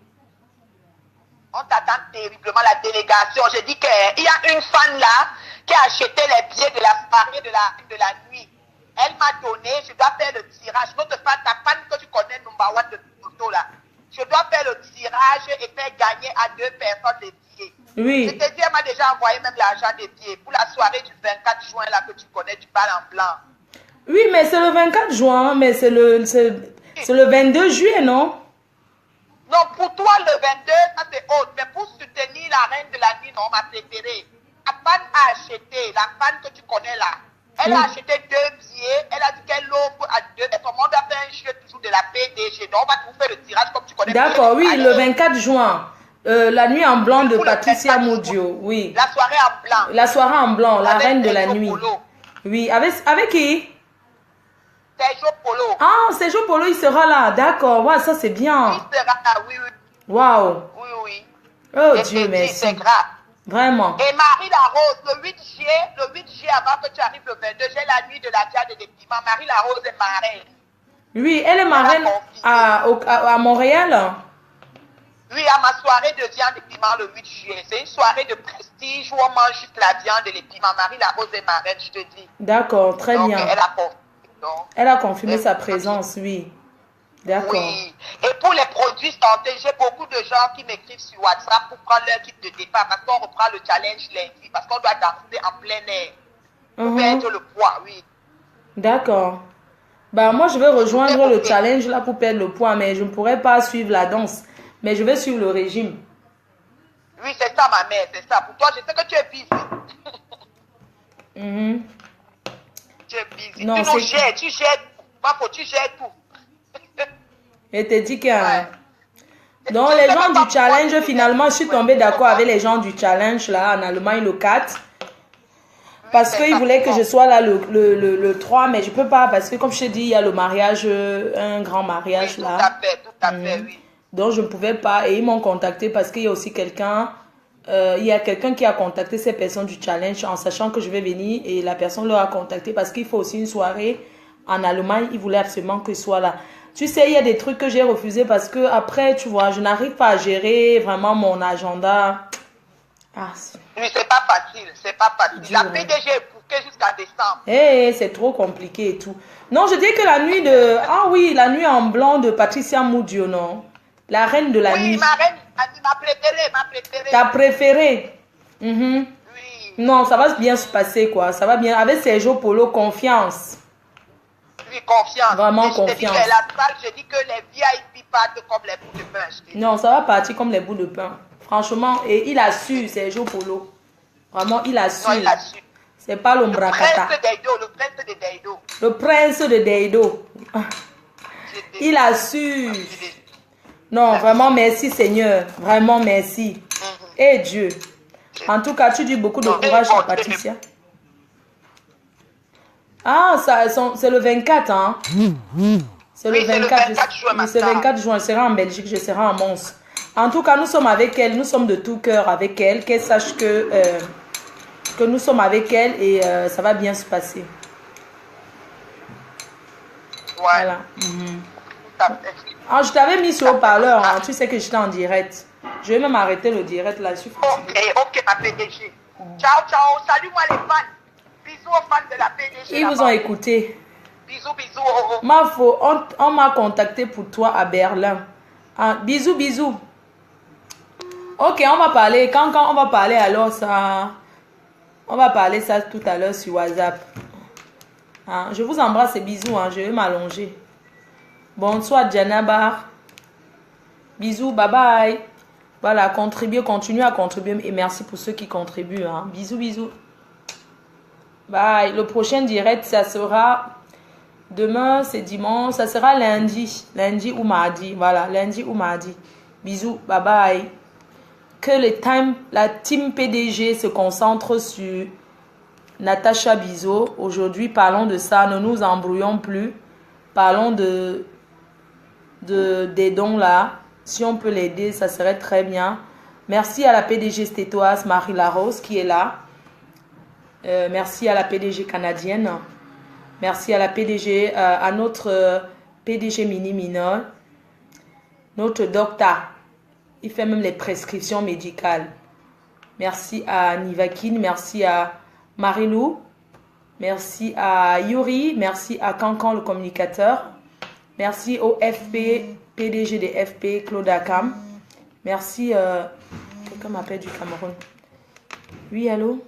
On t'attend terriblement, la délégation. Je dis qu'il y a une fan là qui a acheté les billets de la soirée de la nuit. Elle m'a donné, je dois faire le tirage. Notre fan, ta fan que tu connais, number one de Toronto là. Je dois faire le tirage et faire gagner à 2 personnes les billets. Oui. Je te dis, elle m'a déjà envoyé même l'argent des billets. Pour la soirée du 24 juin là que tu connais, tu parles en blanc. Oui, mais c'est le 24 juin, mais c'est le 22 juillet, non? Non, pour toi, le 22, ça c'est autre. Mais pour soutenir la reine de la nuit, non, ma préférée. La fan a acheté, la fan que tu connais là. Elle a acheté 2 billets. Elle a dit qu'elle l'offre à 2. Et tout le monde a fait un jeu toujours de la PDG. Donc, on va tout faire le tirage comme tu connais. D'accord, oui, le 24 juin. La nuit en blanc de Patricia Modio, oui. La soirée en blanc. La soirée en blanc, la reine de la nuit. Polo. Oui, avec qui? Sergio Polo. Ah, Sergio Polo, il sera là. D'accord, ouais, ça c'est bien. Il sera là, oui. Waouh. Oui. Oh Et Dieu, merci. C'est grave. Vraiment. Et Marie Larose, le 8 juillet, avant que tu arrives le 22, j'ai la nuit de la diade des piments. Marie Larose est marraine. Oui, elle est marraine à Montréal. Oui, à ma soirée de viande et piment le 8 juillet. C'est une soirée de prestige où on mange juste la viande et les piments. Marie Larose est marraine, je te dis. D'accord, très Donc, bien. Elle a confirmé sa présence, oui. D'accord. Oui. Et pour les produits santé, j'ai beaucoup de gens qui m'écrivent sur WhatsApp pour prendre leur kit de départ parce qu'on reprend le challenge lundi, parce qu'on doit danser en plein air. Pour perdre le poids, oui. D'accord. Bah, moi, je vais rejoindre le challenge là pour perdre le poids, mais je ne pourrai pas suivre la danse. Mais je vais suivre le régime. Oui, c'est ça, ma mère, c'est ça. Pour toi, je sais que tu es busy. Tu es busy. Non, tu gères tout. Tu gères tout. Et te dis que... Donc, les gens du challenge, finalement, je suis tombée d'accord avec les gens du challenge là en Allemagne le 4. Parce c'est qu'il voulait que je fatigant. sois là le 3, mais je peux pas parce que comme je t'ai dit, il y a le mariage, un grand mariage Oui, là. tout à fait, oui. Donc je ne pouvais pas et ils m'ont contacté parce qu'il y a aussi quelqu'un, il y a quelqu'un qui a contacté ces personnes du challenge en sachant que je vais venir et la personne leur a contacté parce qu'il faut aussi une soirée en Allemagne, il voulait absolument que je sois là. Tu sais, il y a des trucs que j'ai refusé parce que après, tu vois, je n'arrive pas à gérer vraiment mon agenda. Ah, Oui, c'est pas facile, c'est pas facile. dur, La hein. PDG est bouquée jusqu'à décembre. C'est trop compliqué et tout. Non, je dis que la nuit de... Ah oui, la nuit en blanc de Patricia Moudio, non? La reine de la Oui, nuit. ma reine, ma préférée, ma préférée. Ta préférée? Mhm. Oui, Non, ça va bien se passer, quoi. Ça va bien. Avec Sergio Polo, confiance. oui, confiance. Vraiment Et je te dis confiance. que la salle, je dis que les VIP partent comme les bouts de pain. je te dis. Non, ça va partir comme les bouts de pain. Franchement, et il a su, Sergio Polo. Vraiment, il a su. Non, il a su. C'est pas Le l'ombracata. prince d'Eido, le prince de Deido. Le prince de Deido. Je te dis. Il a su. Je te dis. Non, vraiment, merci Seigneur. Vraiment, merci. Et Dieu. En tout cas, tu dis beaucoup de courage à Patricia. Ah, c'est le 24, hein? C'est le Oui, c'est le 24, 24 juin, ma c'est le star. 24 juin. Je serai en Belgique, je serai en Mons. En tout cas, nous sommes avec elle. Nous sommes de tout cœur avec elle. Qu'elle sache que nous sommes avec elle et ça va bien se passer. Ouais, Voilà. tout à fait. Ah, je t'avais mis sur haut-parleur. Hein. Tu sais que j'étais en direct. Je vais même arrêter le direct là. Je suis fatiguée. Ok, ma PDG. Ciao, ciao. Salut-moi les fans. Bisous aux fans de la PDG. Ils vous ont écouté. Bisous, bisous. Oh, oh. Ma faux, on m'a contacté pour toi à Berlin. Ah, bisous, bisous. Ok, on va parler. Quand on va parler alors ça... On va parler ça tout à l'heure sur WhatsApp. Ah, je vous embrasse et bisous. Hein, je vais m'allonger. Bonsoir, Janabar. Bisous, bye bye. Voilà, contribuez, continuez à contribuer. Et merci pour ceux qui contribuent. Hein. Bisous, bisous. Bye. Le prochain direct, ça sera... Demain, c'est dimanche. Ça sera lundi. Lundi ou mardi. Voilà, lundi ou mardi. Bisous, bye bye. Que la team PDG se concentre sur Natacha Bizot. Aujourd'hui, parlons de ça. Ne nous embrouillons plus. Parlons des dons là. Si on peut l'aider, ça serait très bien. Merci à la PDG stétoise Marie Larose qui est là. Merci à la PDG canadienne. Merci à la PDG, à notre PDG mini mineur. Notre docteur. Il fait même les prescriptions médicales. Merci à Nivakin. Merci à Marilou. Merci à Yuri. Merci à Cancan, le communicateur. Merci au FP, PDG des FP, Claude Akam. Merci. Quelqu'un m'appelle du Cameroun. Oui, allô?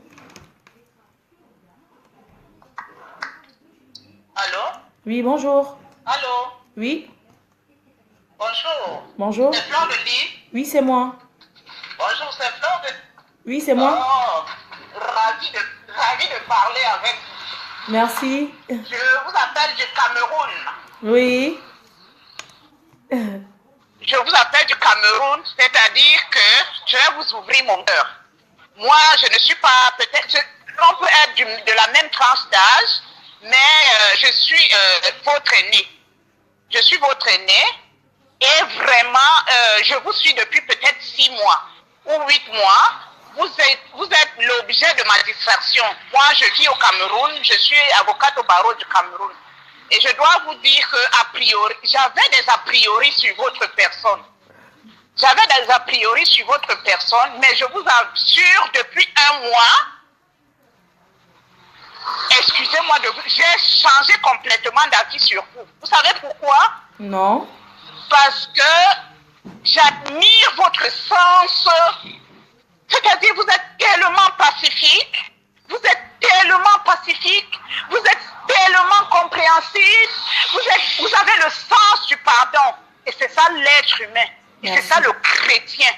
Allô? Oui, bonjour. Allô? Oui, Bonjour. bonjour. C'est Fleur de Lille? Oui, c'est moi. Bonjour, c'est Fleur de... Oui, c'est moi. Oh, ravi de parler avec vous. Merci. Je vous appelle du Cameroun. Oui. Je vous appelle du Cameroun, c'est-à-dire que je vais vous ouvrir mon cœur. Moi, je ne suis pas, peut-être, on peut être de la même tranche d'âge, mais je suis votre aîné. Je suis votre aîné et vraiment, je vous suis depuis peut-être 6 mois ou 8 mois. Vous êtes l'objet de ma distraction. Moi, je vis au Cameroun, je suis avocate au barreau du Cameroun. Et je dois vous dire que, a priori, j'avais des a priori sur votre personne. J'avais des a priori sur votre personne, mais je vous assure, depuis 1 mois, excusez-moi de vous, j'ai changé complètement d'avis sur vous. Vous savez pourquoi? Non. Parce que j'admire votre sens, c'est-à-dire vous êtes tellement pacifique, vous êtes tellement pacifique, vous êtes tellement compréhensif, vous avez le sens du pardon. Et c'est ça l'être humain. Et c'est ça le chrétien.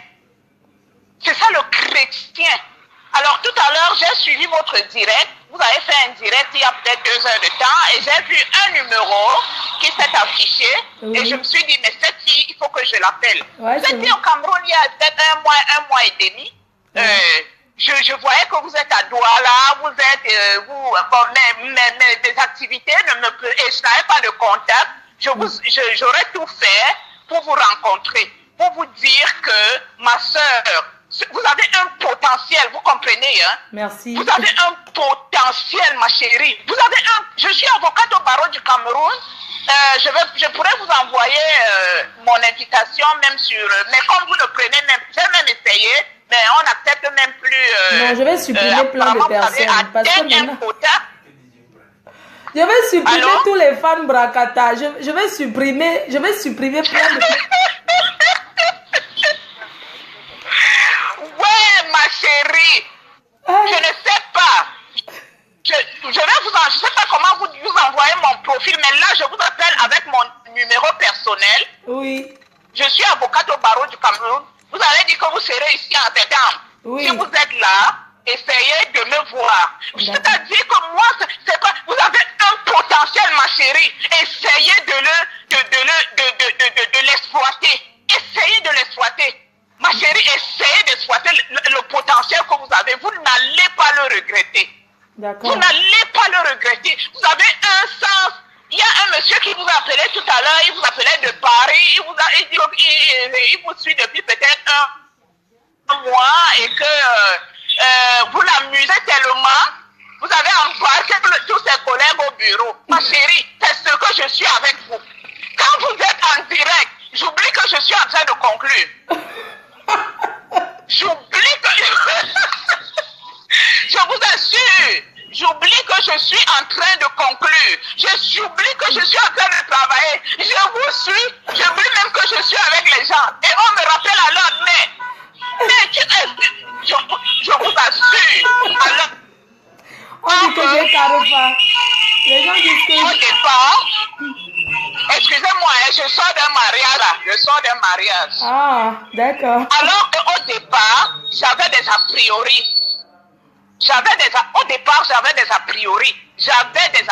C'est ça le chrétien. Alors tout à l'heure, j'ai suivi votre direct. Vous avez fait un direct il y a peut-être 2 heures de temps et j'ai vu un numéro qui s'est affiché. Oui. Et je me suis dit, mais cette fille, il faut que je l'appelle. Ouais, Vous étiez au Cameroun il y a peut-être un mois et demi. je voyais que vous êtes à Douala, vous êtes, bon, mes activités ne me et je n'avais pas de contact. J'aurais tout fait pour vous rencontrer, pour vous dire que ma soeur, vous avez un potentiel, vous comprenez, hein? Merci. Vous avez un potentiel, ma chérie. Je suis avocate au barreau du Cameroun. Je pourrais vous envoyer mon invitation même sur... Mais comme vous le prenez même, j'ai même essayé, mais on n'accepte même plus... non, je vais supprimer plein de personnes. Parce que maintenant... Je vais supprimer tous les fans Brakata. Je vais supprimer plein de... Ouais, ma chérie. Je ne sais pas. Je sais pas comment vous envoyez mon profil, mais là, je vous appelle avec mon numéro personnel. Oui. Je suis avocate au barreau du Cameroun. Vous avez dit que vous serez ici en septembre. Oui. Si vous êtes là, essayez de me voir. C'est-à-dire que moi, c'est pas, vous avez un potentiel, ma chérie. Essayez de l'exploiter. Essayez de l'exploiter. Ma chérie, essayez d'exploiter le potentiel que vous avez. Vous n'allez pas le regretter. Vous n'allez pas le regretter. Vous avez un sens. Il y a un monsieur qui vous appelait tout à l'heure, il vous appelait de Paris, il vous suit depuis peut-être un mois et que vous l'amusez tellement, vous avez embarqué tous ses collègues au bureau. Ma chérie, c'est ce que je suis avec vous. Quand vous êtes en direct, j'oublie que je suis en train de conclure. J'oublie que... Je vous assure, j'oublie que je suis en train de conclure. J'oublie que je suis en train de travailler. Je vous suis, j'oublie même que je suis avec les gens. Et on me rappelle alors, je vous assure. Alors, on dit que j'ai Carofa. Les gens disent que... Au départ, excusez-moi, je sors d'un mariage là. Je sors d'un mariage. Ah, d'accord. Alors qu'au départ, j'avais des a priori. Au départ, j'avais des a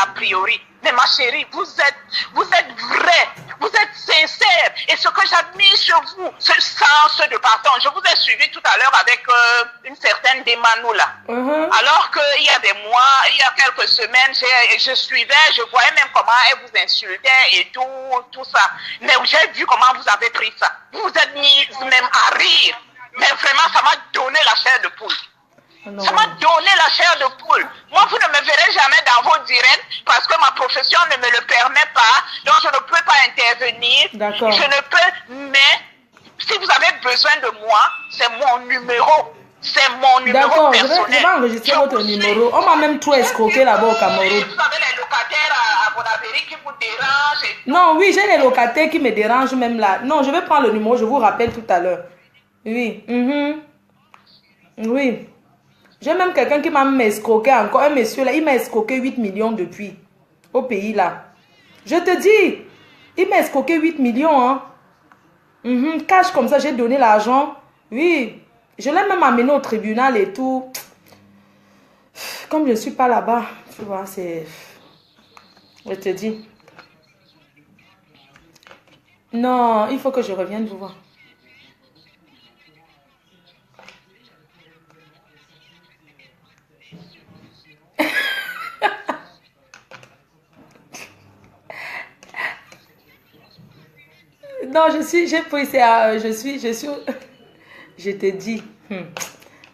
priori. Mais ma chérie, vous êtes vrai, vous êtes sincère. Et ce que j'admire chez vous, ce sens de partage. Je vous ai suivi tout à l'heure avec une certaine Demanou là. Alors qu'il y a des mois, il y a quelques semaines, je suivais, je voyais même comment elle vous insultait et tout ça. Mais j'ai vu comment vous avez pris ça. Vous vous êtes mis même à rire. Mais vraiment, ça m'a donné la chair de poule. Non. Ça m'a donné la chair de poule. Moi, vous ne me verrez jamais dans vos directs parce que ma profession ne me le permet pas. Donc, je ne peux pas intervenir. D'accord. Je ne peux, mais si vous avez besoin de moi, c'est mon numéro. C'est mon numéro personnel. Je vais enregistrer votre numéro. On m'a même tout escroqué là-bas au Cameroun. Vous avez les locataires à Bonaveri qui vous dérangent. Non, oui, j'ai les locataires qui me dérangent même là. Non, je vais prendre le numéro, je vous rappelle tout à l'heure. Oui. Oui. J'ai même quelqu'un qui m'a escroqué encore. Un monsieur là, il m'a escroqué 8 millions depuis. Au pays là. Je te dis, il m'a escroqué 8 millions. Hein. Cash comme ça, j'ai donné l'argent. Oui. Je l'ai même amené au tribunal et tout. Comme je ne suis pas là-bas, tu vois, c'est... Je te dis. Non, il faut que je revienne vous voir. Non, j'ai pris, je te dis,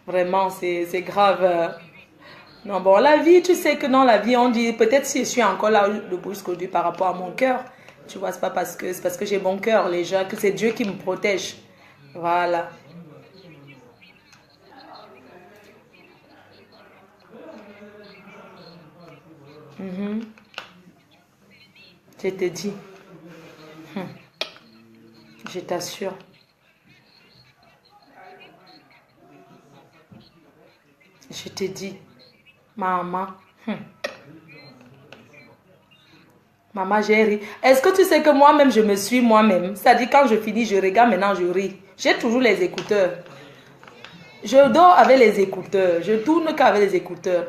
vraiment, c'est grave. Non, bon, la vie, tu sais que dans la vie, on dit, peut-être si je suis encore là de bouche aujourd'hui par rapport à mon cœur, tu vois, c'est parce que j'ai mon cœur, les gens, que c'est Dieu qui me protège. Voilà. Je te dis. Je t'assure. Je te dis, maman. Maman, j'ai ri. Est-ce que tu sais que moi-même, je me suis moi-même? C'est-à-dire, quand je finis, je regarde, maintenant, je ris. J'ai toujours les écouteurs. Je dors avec les écouteurs. Je tourne qu'avec les écouteurs.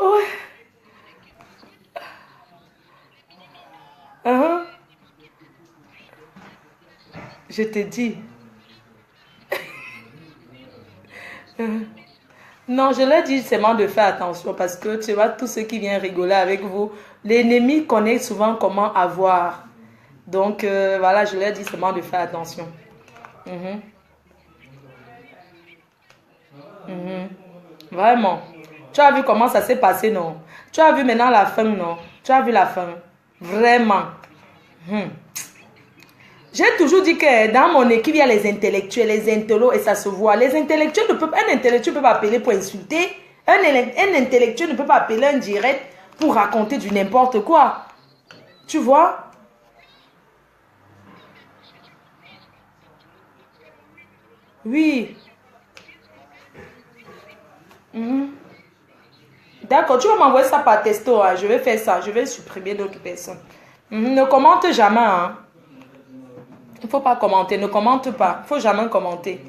Ouais. Je te dis. Non, je leur dis seulement de faire attention parce que tu vois, tous ceux qui viennent rigoler avec vous, l'ennemi connaît souvent comment avoir. Donc, voilà, je leur dis seulement de faire attention. Vraiment. Tu as vu comment ça s'est passé, non? Tu as vu maintenant la fin, non? Tu as vu la fin? Vraiment. J'ai toujours dit que dans mon équipe, il y a les intellectuels, les intellos, et ça se voit. Les intellectuels ne peuvent, un intellectuel ne peut pas appeler pour insulter. Un intellectuel ne peut pas appeler un direct pour raconter du n'importe quoi. Tu vois? Oui. D'accord, tu vas m'envoyer ça par texto. Hein. Je vais faire ça. Je vais supprimer d'autres personnes. Ne commente jamais. Hein. Il ne faut pas commenter. Ne commente pas. Il ne faut jamais commenter.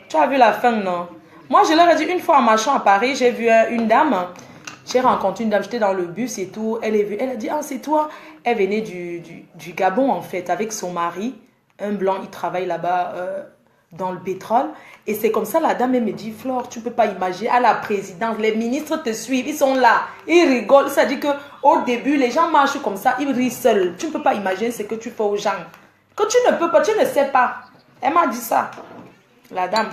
Tu as vu la fin, non? Moi, je leur ai dit une fois en marchant à Paris, j'ai vu une dame. J'ai rencontré une dame, j'étais dans le bus et tout. Elle est venue, elle a dit, ah, c'est toi. Elle venait du Gabon, en fait, avec son mari. Un blanc, il travaille là-bas dans le pétrole. Et c'est comme ça, la dame, elle me dit, Flore, tu ne peux pas imaginer, à la présidence, les ministres te suivent, ils sont là, ils rigolent. Ça dit qu'au début, les gens marchent comme ça, ils rient seuls. Tu ne peux pas imaginer ce que tu fais aux gens. Que tu ne peux pas, tu ne sais pas. Elle m'a dit ça, la dame.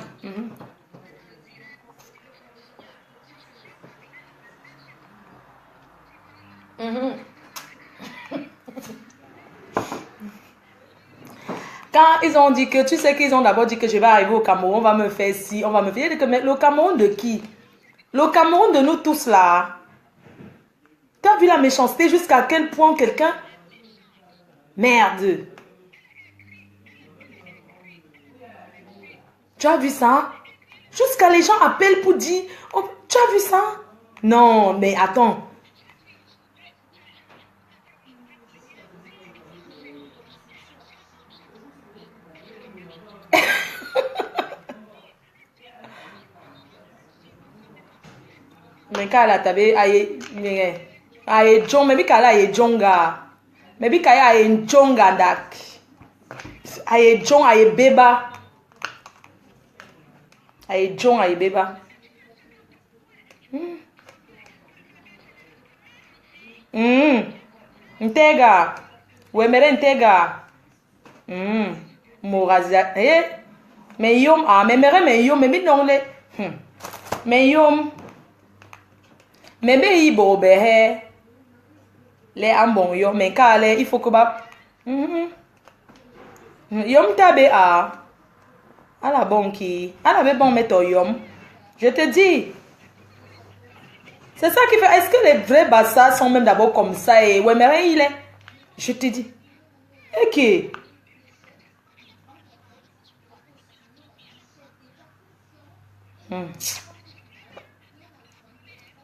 Quand ils ont dit que, tu sais qu'ils ont d'abord dit que je vais arriver au Cameroun, on va me faire ci, on va me faire... Mais le Cameroun de qui? Le Cameroun de nous tous là. Tu as vu la méchanceté jusqu'à quel point quelqu'un... Merde. Tu as vu ça? Jusqu'à les gens appellent pour dire... Oh, tu as vu ça? Non, mais attends. Mais quand la tabe aye jong mais bikala aye jonga mais bikaya aye jonga dak aye jong aye beba aye jong aye beba ntega wemere ntega moraza mais yom mais mere mais yom mais non mais yom mais il faut que les ambons yo mais kale il faut que ba yom tabe à la banque à la bon mettre yom je te dis c'est ça qui fait est-ce que les vrais bassas sont même d'abord comme ça et ouais mais il est je te dis ok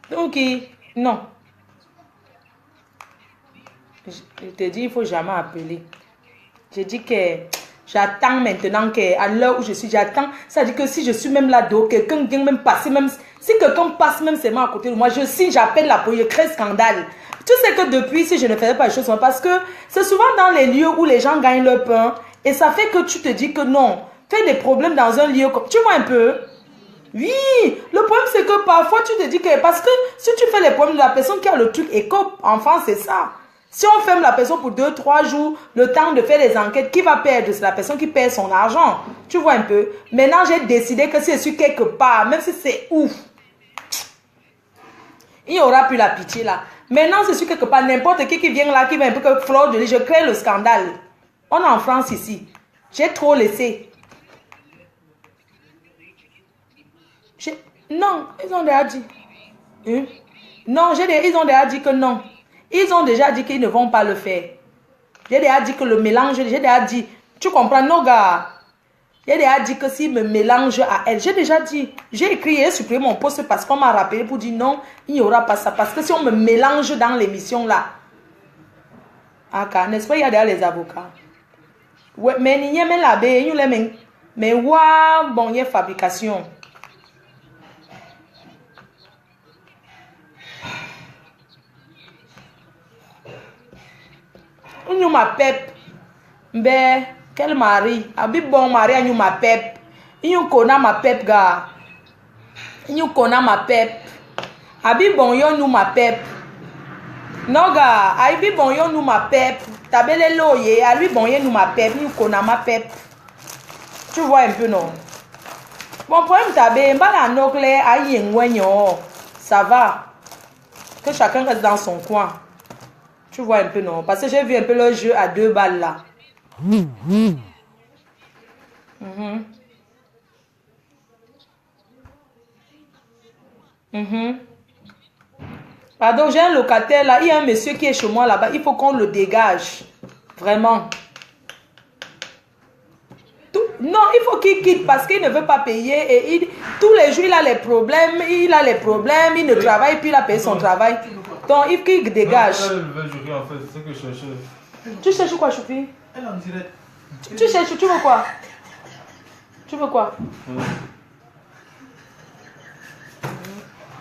donc, non. Je te dis, il ne faut jamais appeler. Je dis que j'attends maintenant qu'à l'heure où je suis, j'attends. Ça dit que si je suis même là-dedans, quelqu'un vient même passer, même si quelqu'un passe même seulement à côté de moi, je signe, j'appelle la police, je crée scandale. Tu sais que depuis, si je ne faisais pas les choses, parce que c'est souvent dans les lieux où les gens gagnent leur pain et ça fait que tu te dis que non, fais des problèmes dans un lieu comme... Tu vois un peu? Oui, le problème c'est que parfois tu te dis que parce que si tu fais les problèmes de la personne qui a le truc écope, en France c'est ça. Si on ferme la personne pour 2-3 jours, le temps de faire les enquêtes, qui va perdre? C'est la personne qui perd son argent. Tu vois un peu? Maintenant j'ai décidé que si je suis quelque part, même si c'est ouf, il n'y aura plus la pitié là. Maintenant je suis quelque part, n'importe qui vient là, qui va un peu que Flore de lui, je crée le scandale. On est en France ici. J'ai trop laissé. Non, ils ont déjà dit. Non, ils ont déjà dit que non. Ils ont déjà dit qu'ils ne vont pas le faire. J'ai déjà dit que le mélange, j'ai déjà dit. Tu comprends, non, gars? J'ai déjà dit que s'ils me mélangent à elle, j'ai déjà dit. J'ai écrit et supprimé mon poste parce qu'on m'a rappelé pour dire non, il n'y aura pas ça. Parce que si on me mélange dans l'émission là, n'est-ce pas, il y a déjà les avocats. Ouais, mais il y a même la baie, mais waouh, bon, il y a fabrication. nous ma pep. Ben, quel mari? Abi bon mari, nous ma pep. Nous connaît ma pep, gars. Nous connaît ma pep. Abi bon yo nous ma pep. Non, gars. Abi bon yo nous ma pep. Tabele loye. Abi bon yo nous ma pep. Nous connaît ma pep. Tu vois un peu, non? Bon, problème, tabé. Mbala nokle, aïe, ngwenyo. Ça va. Que chacun reste dans son coin. Tu vois un peu, non? Parce que j'ai vu un peu le jeu à 2 balles là. Pardon, j'ai un locataire là. Il y a un monsieur qui est chez moi là-bas. Il faut qu'on le dégage. Vraiment. Non, il faut qu'il quitte parce qu'il ne veut pas payer. Et tous les jours, il a les problèmes. Il ne travaille plus. Il a payé son travail. Donc, il faut qu'il dégage. Tu cherches quoi, Choupi? Tu cherches, tu veux quoi? Tu veux quoi?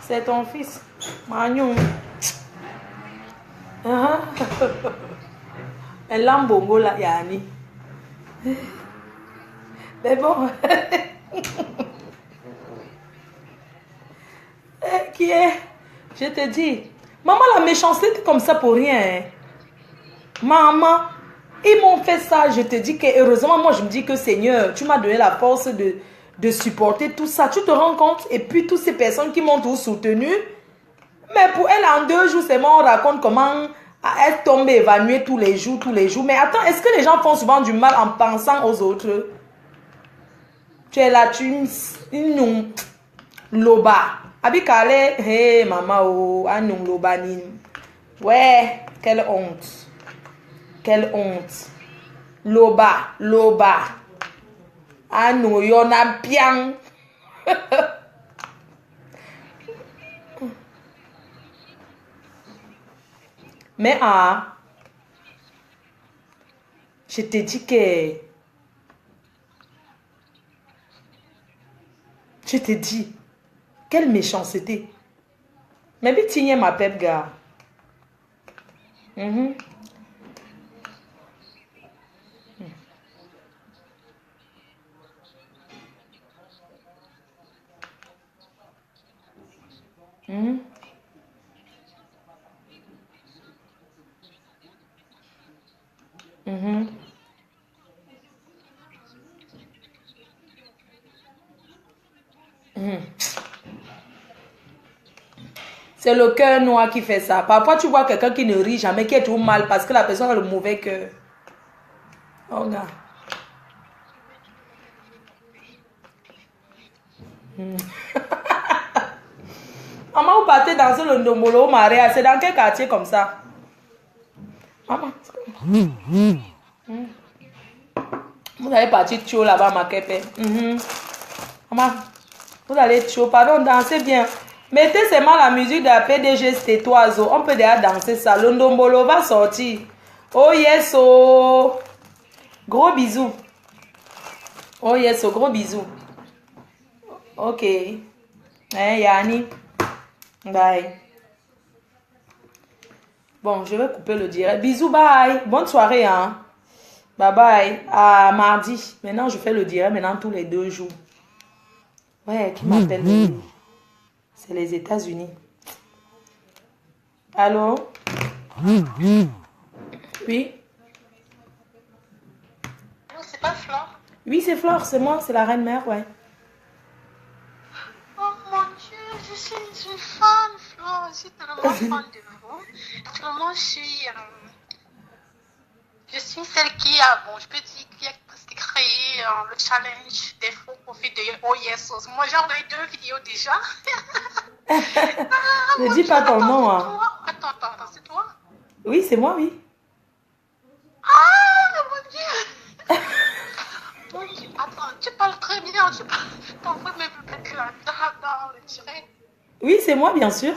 C'est ton fils. Magnon. Un lambongo là, Yani. Mais bon. Qui est? Je te dis. Maman, la méchanceté est comme ça pour rien. Hein. Maman, ils m'ont fait ça. Je te dis que heureusement, moi, je me dis que Seigneur, tu m'as donné la force de supporter tout ça. Tu te rends compte? Et puis, toutes ces personnes qui m'ont tout soutenu. Mais pour elle, en 2 jours, c'est moi, on raconte comment elle tombe évanouie tous les jours. Mais attends, est-ce que les gens font souvent du mal en pensant aux autres? Tu es là, tu nous loba. Abikale, hey maman, oh, anung loba nin. Ouais, quelle honte. Quelle honte. Loba. Anu yona piang. Mais je te dis que... Je te dis, quelle méchanceté. Mais puis tiens ma pep, gars. C'est le cœur noir qui fait ça. Parfois, tu vois quelqu'un qui ne rit jamais, qui est tout mal parce que la personne a le mauvais cœur. Oh, gars. Maman, vous partez danser le ndombolo au Maria. C'est dans quel quartier comme ça? Maman. Vous allez partir tcho là-bas, ma kepe. Maman, vous allez tcho. Pardon, dansez bien. Mettez seulement la musique de la PDG Stétoiseau. On peut déjà danser ça. Le ndombolo va sortir. Oh yes, oh. Gros bisous. Oh yes, oh, gros bisous. Ok. Yani. Bye. Bon, je vais couper le direct. Bisous, bye. Bonne soirée, hein. Bye bye. À mardi. Maintenant, je fais le direct maintenant tous les 2 jours. Ouais, qui m'appelle? C'est les États-Unis. Allô? Oui? C'est pas Flore? Oui, c'est Flore, c'est moi, c'est la reine-mère, ouais. Oh mon Dieu, je suis une fan, Flore. Je suis tellement fan de vous. Vraiment, je suis celle qui a, bon, je peux dire, qui a créé le challenge des faux profits de Oh Yes. Moi, j'ai envoyé 2 vidéos déjà. Ne dis pas ton nom. Hein. Attends, c'est toi? Oui, c'est moi, oui. Ah, mon Dieu. Mon Dieu, attends, tu parles très bien. Tu t'envoies mes bébés là dans le direct. Oui, c'est moi, bien sûr.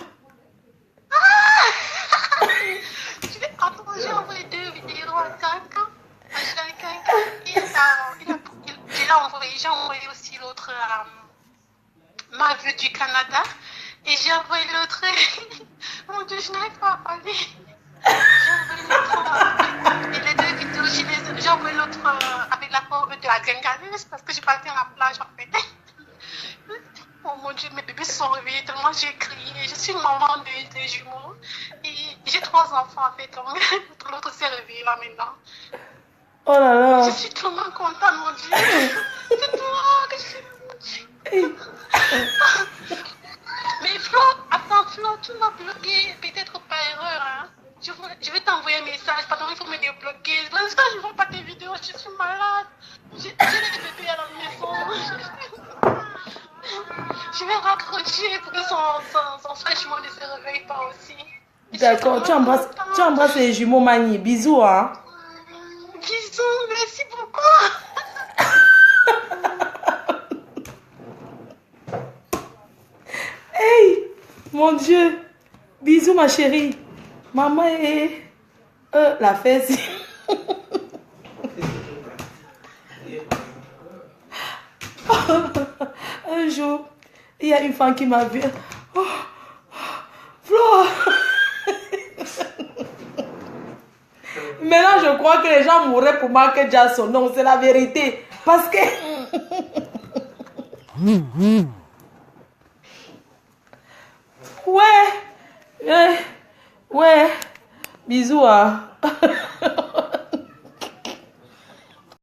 Attends, j'ai envoyé 2 vidéos à quelqu'un. J'ai envoyé aussi l'autre ma vue du Canada. Et j'ai envoyé l'autre. Mon Dieu, je n'arrive pas à parler. J'ai envoyé l'autre. Il est gringaleuse parce que je partais à la plage en fait. Oh mon Dieu, mes bébés se sont réveillés tellement j'ai crié. Je suis maman de jumeaux et j'ai 3 enfants en fait. Donc l'autre s'est réveillé là maintenant. Oh là là. Je suis tellement contente, mon Dieu. C'est toi que je suis. Mais Flo, attends, Flo, tu m'as bloqué peut-être par erreur. Hein. Je vais t'envoyer un message. Pardon, il faut me débloquer. L'instant, je ne vois pas tes vidéos. Je suis malade. J'ai des bébés à la maison. Je vais raccrocher pour que son frère jumeau ne se réveille pas aussi. D'accord, tu embrasses les jumeaux Mani. Bisous, hein. Bisous, merci beaucoup. Hey, mon Dieu. Bisous, ma chérie. Maman est... la fesse. Un jour, il y a une femme qui m'a vu. Oh, Flo. Maintenant, je crois que les gens mourraient pour Michael Jackson. Non, c'est la vérité. Parce que... Ouais. Ouais. Bisous. Hein.